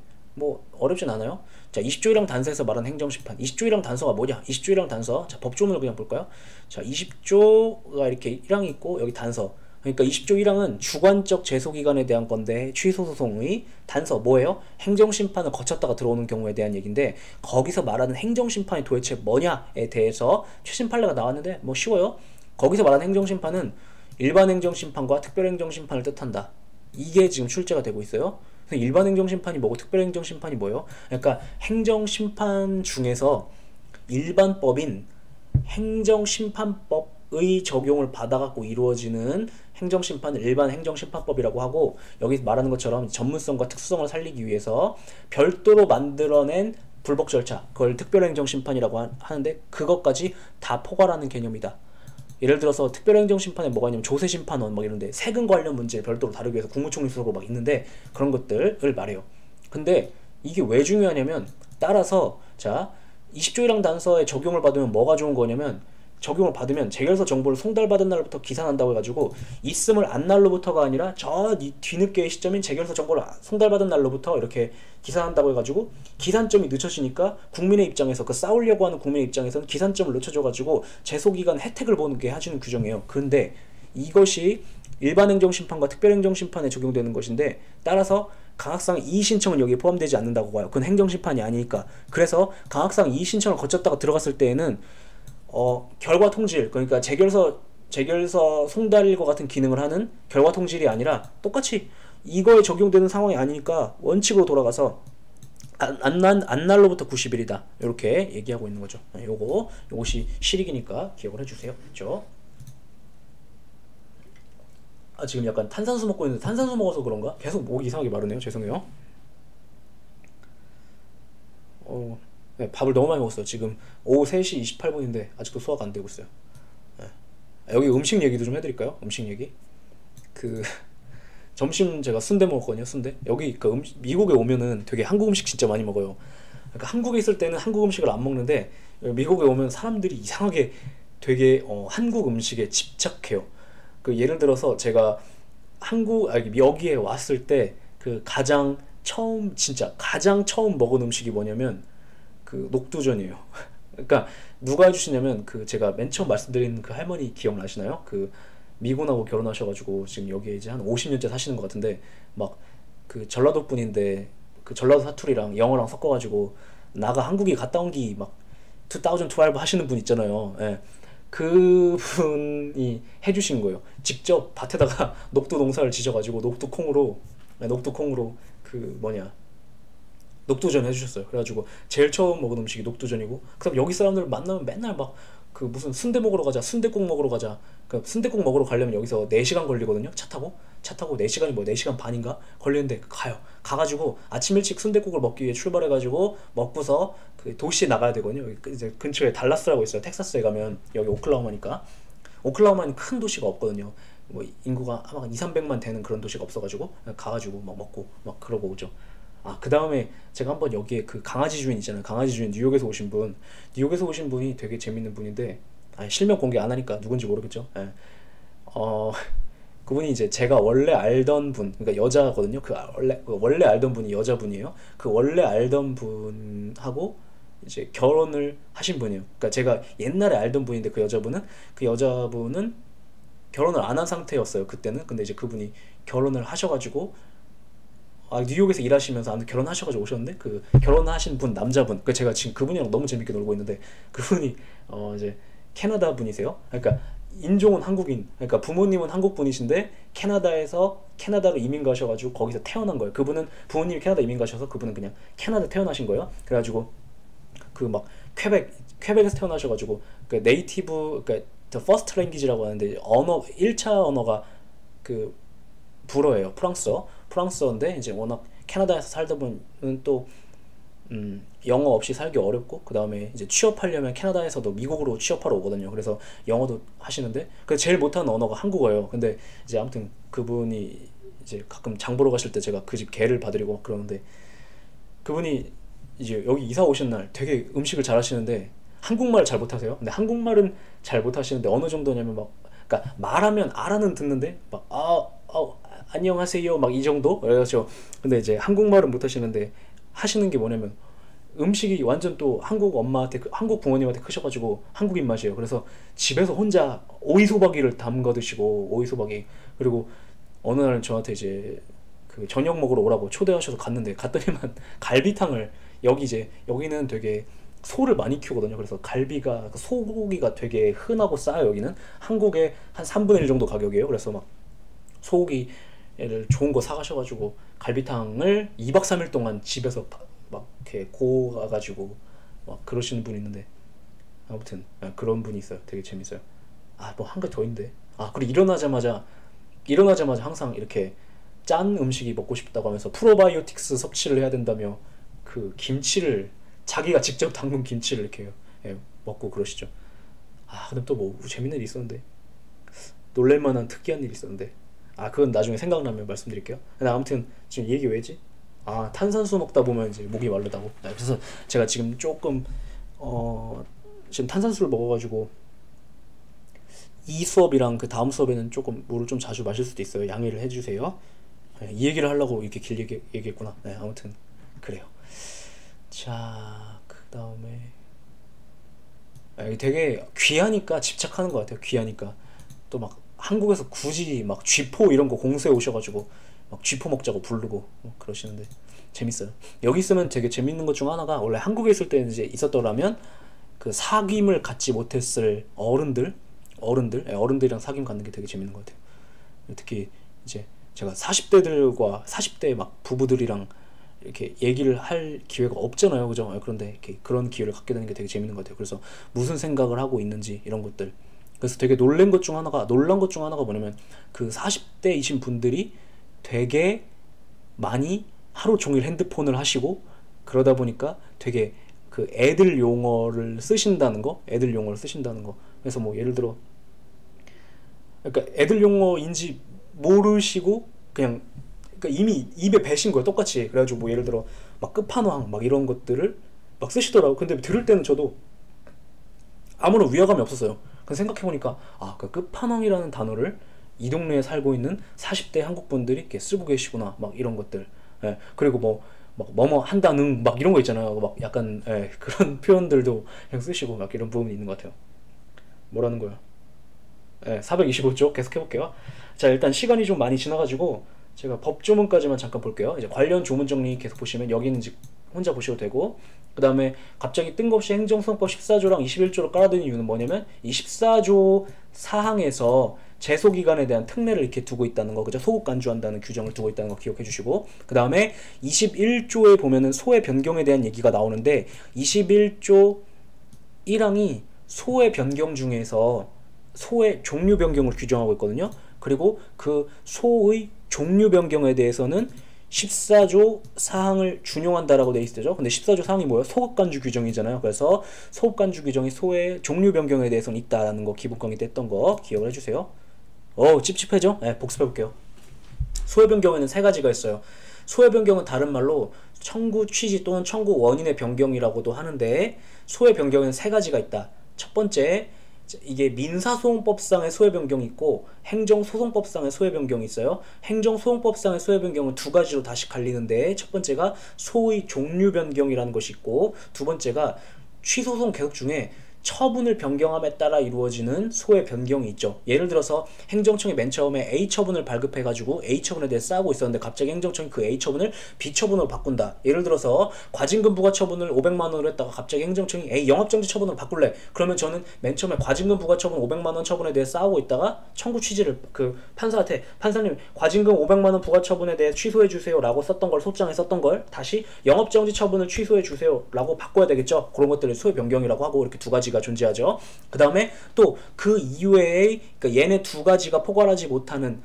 어렵진 않아요. 자, 20조 1항 단서에서 말하는 행정심판. 20조 1항 단서가 뭐냐? 20조 1항 단서. 자, 법조문을 그냥 볼까요? 자, 20조가 이렇게 1항이 있고 여기 단서. 그러니까 20조 1항은 주관적 제소기간에 대한 건데, 취소소송의 단서 뭐예요? 행정심판을 거쳤다가 들어오는 경우에 대한 얘기인데, 거기서 말하는 행정심판이 도대체 뭐냐에 대해서 최신 판례가 나왔는데 쉬워요. 거기서 말하는 행정심판은 일반 행정심판과 특별행정심판을 뜻한다. 이게 지금 출제가 되고 있어요. 일반 행정심판이 뭐고 특별 행정심판이 뭐예요? 그러니까 행정심판 중에서 일반법인 행정심판법의 적용을 받아갖고 이루어지는 행정심판을 일반 행정심판법이라고 하고, 여기 말하는 것처럼 전문성과 특수성을 살리기 위해서 별도로 만들어낸 불복 절차, 그걸 특별행정심판이라고 하는데, 그것까지 다 포괄하는 개념이다. 예를 들어서 특별행정심판에 뭐가 있냐면 조세심판원 이런데 세금 관련 문제 별도로 다루기 위해서 국무총리 수석으로 있는데, 그런 것들을 말해요. 근데 이게 왜 중요하냐면, 따라서 자, 20조 1항 단서에 적용을 받으면 뭐가 좋은 거냐면, 적용을 받으면 재결서 정보를 송달받은 날부터 기산한다고 해가지고, 있음을 안 날로부터가 아니라 저 뒤늦게의 시점인 재결서 정보를 송달받은 날로부터 이렇게 기산한다고 해가지고, 기산점이 늦춰지니까 국민의 입장에서, 그 싸우려고 하는 국민의 입장에서는 기산점을 늦춰줘가지고 제소기간 혜택을 보는 게 해주는 규정이에요. 근데 이것이 일반 행정심판과 특별행정심판에 적용되는 것인데, 따라서 강학상 이의 신청은 여기에 포함되지 않는다고 봐요. 그건 행정심판이 아니니까. 그래서 강학상 이의 신청을 거쳤다가 들어갔을 때에는 결과 통질, 그러니까 재결서 송달일과 같은 기능을 하는 결과 통질이 아니라 똑같이 이거에 적용되는 상황이 아니니까 원칙으로 돌아가서 안날로부터 90일이다 이렇게 얘기하고 있는 거죠. 요것이 실익이니까 기억을 해주세요. 그렇죠? 지금 약간 탄산수 먹고 있는데 탄산수 먹어서 그런가? 계속 목이 이상하게 마르네요. 죄송해요. 네, 밥을 너무 많이 먹었어요. 지금 오후 3시 28분인데 아직도 소화가 안 되고 있어요. 네. 여기 음식 얘기도 좀 해드릴까요? 음식 얘기. 점심 제가 순대 먹었거든요. 순대. 여기 미국에 오면은 되게 한국 음식 진짜 많이 먹어요. 그러니까 한국에 있을 때는 한국 음식을 안 먹는데 미국에 오면 사람들이 이상하게 되게 한국 음식에 집착해요. 예를 들어서 제가 여기에 왔을 때 가장 처음 먹은 음식이 뭐냐면 녹두전이에요. 그러니까 누가 해주시냐면 제가 맨 처음 말씀드린 할머니 기억나시나요? 미군하고 결혼하셔가지고 지금 여기에 이제 한 50년째 사시는 것 같은데 막 전라도 분인데 전라도 사투리랑 영어랑 섞어가지고 나가 한국에 갔다 온 기 막 2012 하시는 분 있잖아요. 예. 그분이 해주신 거예요. 직접 밭에다가 녹두 농사를 지셔가지고 녹두콩으로 녹두전 해주셨어요. 그래가지고 제일 처음 먹은 음식이 녹두전이고, 그다음 여기 사람들 만나면 맨날 막 무슨 순대 먹으러 가자, 순대국 먹으러 가자. 순대국 먹으러 가려면 여기서 4시간 걸리거든요. 차 타고 4시간이 4시간 반인가 걸리는데 가가지고 아침 일찍 순대국을 먹기 위해 출발해가지고 먹고서 도시에 나가야 되거든요. 이제 근처에 달라스라고 있어요. 텍사스에 가면. 여기 오클라호마니까. 오클라호마는 큰 도시가 없거든요. 인구가 아마 한 2,300만 되는 그런 도시가 없어가지고 가가지고 막 먹고 막 그러고 오죠. 그 다음에 제가 한번 여기에 강아지 주인 있잖아요. 강아지 주인 뉴욕에서 오신 분이 되게 재밌는 분인데, 실명 공개 안 하니까 누군지 모르겠죠. 예. 그분이 이제 제가 원래 알던 분, 그러니까 여자거든요. 원래 알던 분이 여자분이에요. 원래 알던 분하고 이제 결혼을 하신 분이에요. 그러니까 제가 옛날에 알던 분인데 그 여자분은 결혼을 안 한 상태였어요. 그때는. 근데 이제 그분이 결혼을 하셔가지고 뉴욕에서 일하시면서 아무튼 결혼하셔가지고 오셨는데 결혼하신 분 남자분, 제가 지금 그분이랑 너무 재밌게 놀고 있는데 그분이 이제 캐나다 분이세요. 그러니까 인종은 한국인, 그러니까 부모님은 한국 분이신데 캐나다로 이민 가셔가지고 거기서 태어난 거예요. 그분은 부모님이 캐나다 이민 가셔서 그분은 그냥 캐나다 태어나신 거예요. 그래가지고 퀘벡에서 태어나셔가지고 네이티브 the first language라고 하는데 1차 언어가 불어예요. 프랑스어인데 이제 워낙 캐나다에서 살다 보면 또 영어 없이 살기 어렵고, 그 다음에 이제 취업하려면 캐나다에서도 미국으로 취업하러 오거든요. 그래서 영어도 하시는데 제일 못하는 언어가 한국어예요. 근데 이제 아무튼 그분이 이제 가끔 장 보러 가실 때 제가 그 집 개를 봐드리고 막 그러는데, 그분이 이제 여기 이사 오신 날 되게 음식을 잘 하시는데 한국말을 잘 못하세요. 근데 한국말은 잘 못하시는데 어느 정도냐면 그러니까 말하면 알아는 듣는데 안녕하세요 막 이 정도. 그래서 근데 이제 한국말은 못하시는데 하시는 게 뭐냐면 음식이 완전 또 한국 부모님한테 크셔가지고 한국 입맛이에요. 그래서 집에서 혼자 오이소박이를 담가 드시고, 그리고 어느 날 저한테 이제 저녁 먹으러 오라고 초대하셔서 갔더니만 갈비탕을, 여기는 되게 소를 많이 키우거든요. 그래서 소고기가 되게 흔하고 싸요. 여기는 한국의 한 3분의 1 정도 가격이에요. 그래서 막 소고기를 좋은 거 사가셔가지고 갈비탕을 2박 3일 동안 집에서 막 이렇게 고가가지고 막 그러시는 분이 있는데, 아무튼 그런 분이 있어요. 되게 재밌어요. 뭐 한 가지 더 있는데, 그리고 일어나자마자 항상 이렇게 짠 음식이 먹고 싶다고 하면서 프로바이오틱스 섭취를 해야 된다며 김치를 자기가 직접 담근 김치를 이렇게 먹고 그러시죠. 근데 또 뭐 재밌는 일이 있었는데, 놀랄만한 특이한 일이 있었는데, 그건 나중에 생각나면 말씀드릴게요. 근데 아무튼 지금 이 얘기 왜지? 탄산수 먹다 보면 이제 목이 마르다고. 그래서 제가 지금 조금 지금 탄산수를 먹어가지고 이 수업이랑 그 다음 수업에는 조금 물을 좀 자주 마실 수도 있어요. 양해를 해주세요. 이 얘기를 하려고 이렇게 길게 얘기했구나. 아무튼 그래요. 자, 그 다음에 되게 귀하니까 집착하는 것 같아요. 귀하니까 또 막 한국에서 굳이 막 쥐포 이런 거 공수해 오셔가지고 막 쥐포 먹자고 부르고 그러시는데 재밌어요. 여기 있으면 되게 재밌는 것 중 하나가, 원래 한국에 있을 때 이제 있었더라면 그 사귐을 갖지 못했을 어른들이랑 사귐 갖는 게 되게 재밌는 것 같아요. 특히 이제 제가 40대 막 부부들이랑 이렇게 얘기를 할 기회가 없잖아요, 그죠? 그런데 이렇게 그런 기회를 갖게 되는 게 되게 재밌는 것 같아요. 그래서 무슨 생각을 하고 있는지 이런 것들. 그래서 되게 놀란 것 중 하나가 뭐냐면, 그 40대이신 분들이 되게 많이 하루 종일 핸드폰을 하시고, 그러다 보니까 되게 그 애들 용어를 쓰신다는 거. 그래서 뭐 예를 들어, 그러니까 애들 용어인지 모르시고 그냥, 그러니까 이미 입에 배신 거예요, 똑같이. 그래가지고 뭐 예를 들어 막 끝판왕 막 이런 것들을 막 쓰시더라고. 근데 들을 때는 저도 아무런 위화감이 없었어요. 근데 생각해보니까 그 끝판왕이라는 단어를 이 동네에 살고 있는 40대 한국 분들이 이렇게 쓰고 계시구나, 막 이런 것들. 예. 그리고 뭐 막 뭐뭐 한다는 막 이런 거 있잖아요. 막 약간 그런 표현들도 그냥 쓰시고 막 이런 부분이 있는 것 같아요. 뭐라는 거야? 425쪽 계속 해볼게요. 자, 일단 시간이 좀 많이 지나가지고 제가 법조문까지만 잠깐 볼게요. 이제 관련 조문 정리 계속 보시면 여기는 이제 혼자 보셔도 되고, 그 다음에 갑자기 뜬금없이 행정소송법 14조랑 21조를 깔아드는 이유는 뭐냐면, 이 14조 사항에서 제소기간에 대한 특례를 이렇게 두고 있다는 거, 그죠? 소급 간주한다는 규정을 두고 있다는 거 기억해 주시고, 그 다음에 21조에 보면은 소의 변경에 대한 얘기가 나오는데, 21조 1항이 소의 변경 중에서 소의 종류 변경을 규정하고 있거든요. 그리고 그 소의 종류 변경에 대해서는 14조 사항을 준용한다라고 돼 있죠. 근데 14조 사항이 뭐예요? 소급간주 규정이잖아요. 그래서 소급간주 규정이 소의 종류 변경에 대해서는 있다라는 거 기본 강의 때 했던 거 기억을 해주세요. 찝찝해져? 복습해볼게요. 소의 변경에는 세 가지가 있어요. 소의 변경은 다른 말로 청구 취지 또는 청구 원인의 변경이라고도 하는데, 소의 변경에는 세 가지가 있다. 첫 번째, 이게 민사소송법상의 소의 변경이 있고 행정소송법상의 소의 변경이 있어요. 행정소송법상의 소의 변경은 두 가지로 다시 갈리는데, 첫 번째가 소의 종류 변경이라는 것이 있고, 두 번째가 취소소송 계속 중에 처분을 변경함에 따라 이루어지는 소의 변경이 있죠. 예를 들어서 행정청이 맨 처음에 A 처분을 발급해가지고 A 처분에 대해 싸우고 있었는데, 갑자기 행정청이 그 A 처분을 B 처분으로 바꾼다. 예를 들어서 과징금 부과 처분을 500만 원으로 했다가 갑자기 행정청이 A 영업정지 처분으로 바꿀래. 그러면 저는 맨 처음에 과징금 부과 처분 500만 원 처분에 대해 싸우고 있다가 청구 취지를 그 판사한테, 판사님 과징금 500만 원 부과 처분에 대해 취소해 주세요 라고 썼던 걸, 소장에 썼던 걸 다시 영업정지 처분을 취소해 주세요 라고 바꿔야 되겠죠. 그런 것들을 소의 변경이라고 하고, 이렇게 두 가지가 존재하죠. 그 다음에 또 그 이외에, 그러니까 얘네 두 가지가 포괄하지 못하는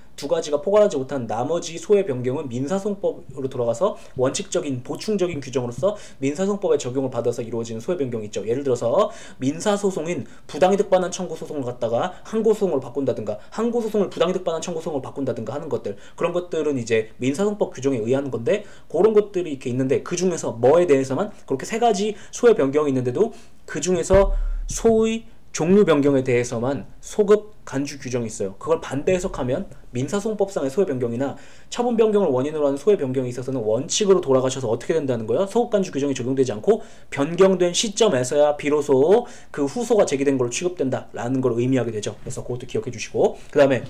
나머지 소의 변경은 민사소송법으로 돌아가서 원칙적인 보충적인 규정으로서 민사소송법의 적용을 받아서 이루어지는 소의 변경이 있죠. 예를 들어서 민사소송인 부당이득 반환 청구 소송을 갖다가 항고소송으로 바꾼다든가, 항고소송을 부당이득 반환 청구 소송으로 바꾼다든가 하는 것들, 그런 것들은 이제 민사소송법 규정에 의한 건데, 그런 것들이 이렇게 있는데, 그 중에서 뭐에 대해서만 그렇게 세 가지 소의 변경이 있는데도 그 중에서 소의 종류 변경에 대해서만 소급 간주 규정이 있어요. 그걸 반대 해석하면 민사소송법상의 소의 변경이나 처분 변경을 원인으로 하는 소의 변경에 있어서는 원칙으로 돌아가셔서 어떻게 된다는 거예요? 소급 간주 규정이 적용되지 않고 변경된 시점에서야 비로소 그 후소가 제기된 걸로 취급된다라는 걸 의미하게 되죠. 그래서 그것도 기억해 주시고, 그 다음에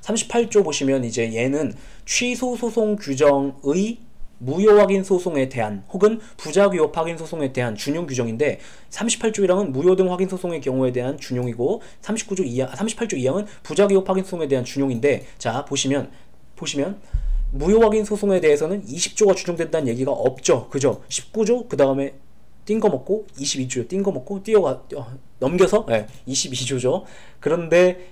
38조 보시면 이제 얘는 취소 소송 규정의 무효 확인 소송에 대한 혹은 부작위법 확인 소송에 대한 준용 규정인데, 38조 1항은 무효 등 확인 소송의 경우에 대한 준용이고 38조 2항은 부작위법 확인 소송에 대한 준용인데, 자 보시면 무효 확인 소송에 대해서는 20조가 준용된다는 얘기가 없죠. 그죠? 19조 그 다음에 띵거 먹고 22조 띵거 먹고 넘겨서 22조죠. 그런데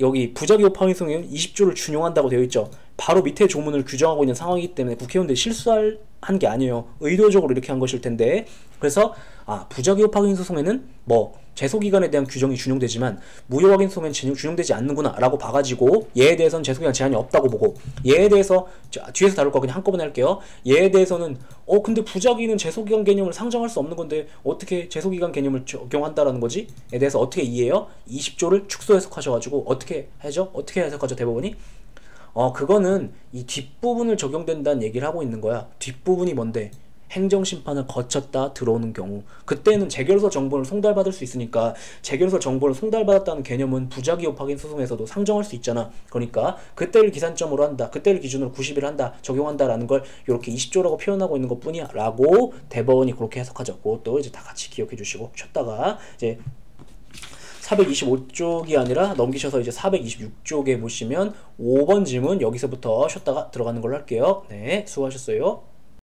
여기 부작위법 확인 소송에는 20조를 준용한다고 되어 있죠. 바로 밑에 조문을 규정하고 있는 상황이기 때문에 국회의원들이 실수한 게 아니에요. 의도적으로 이렇게 한 것일 텐데, 그래서 부작위법 확인 소송에는 뭐 제소기간에 대한 규정이 준용되지만 무효 확인 소송에는 준용되지 않는구나 라고 봐가지고 얘에 대해서는 제소기간 제한이 없다고 보고, 얘에 대해서 뒤에서 다룰 거 그냥 한꺼번에 할게요. 얘에 대해서는 근데 부작위는 제소기간 개념을 상정할 수 없는 건데 어떻게 제소기간 개념을 적용한다라는 거지? 에 대해서 어떻게 이해해요? 20조를 축소 해석하셔가지고 어떻게 해석하죠 대법원이? 그거는 이 뒷부분을 적용된다는 얘기를 하고 있는 거야. 뒷부분이 뭔데? 행정심판을 거쳤다 들어오는 경우, 그때는 재결서 정보를 송달받을 수 있으니까 재결서 정보를 송달받았다는 개념은 부작위협 확인 소송에서도 상정할 수 있잖아. 그러니까 그때를 기산점으로 한다, 그때를 기준으로 90일 한다, 적용한다라는 걸 이렇게 20조라고 표현하고 있는 것뿐이야 라고 대법원이 그렇게 해석하죠. 그것도 이제 다 같이 기억해 주시고 쉬었다가 이제 425쪽이 아니라 넘기셔서 이제 426쪽에 보시면 5번 질문 여기서부터 쉬었다가 들어가는 걸로 할게요. 네, 수고하셨어요.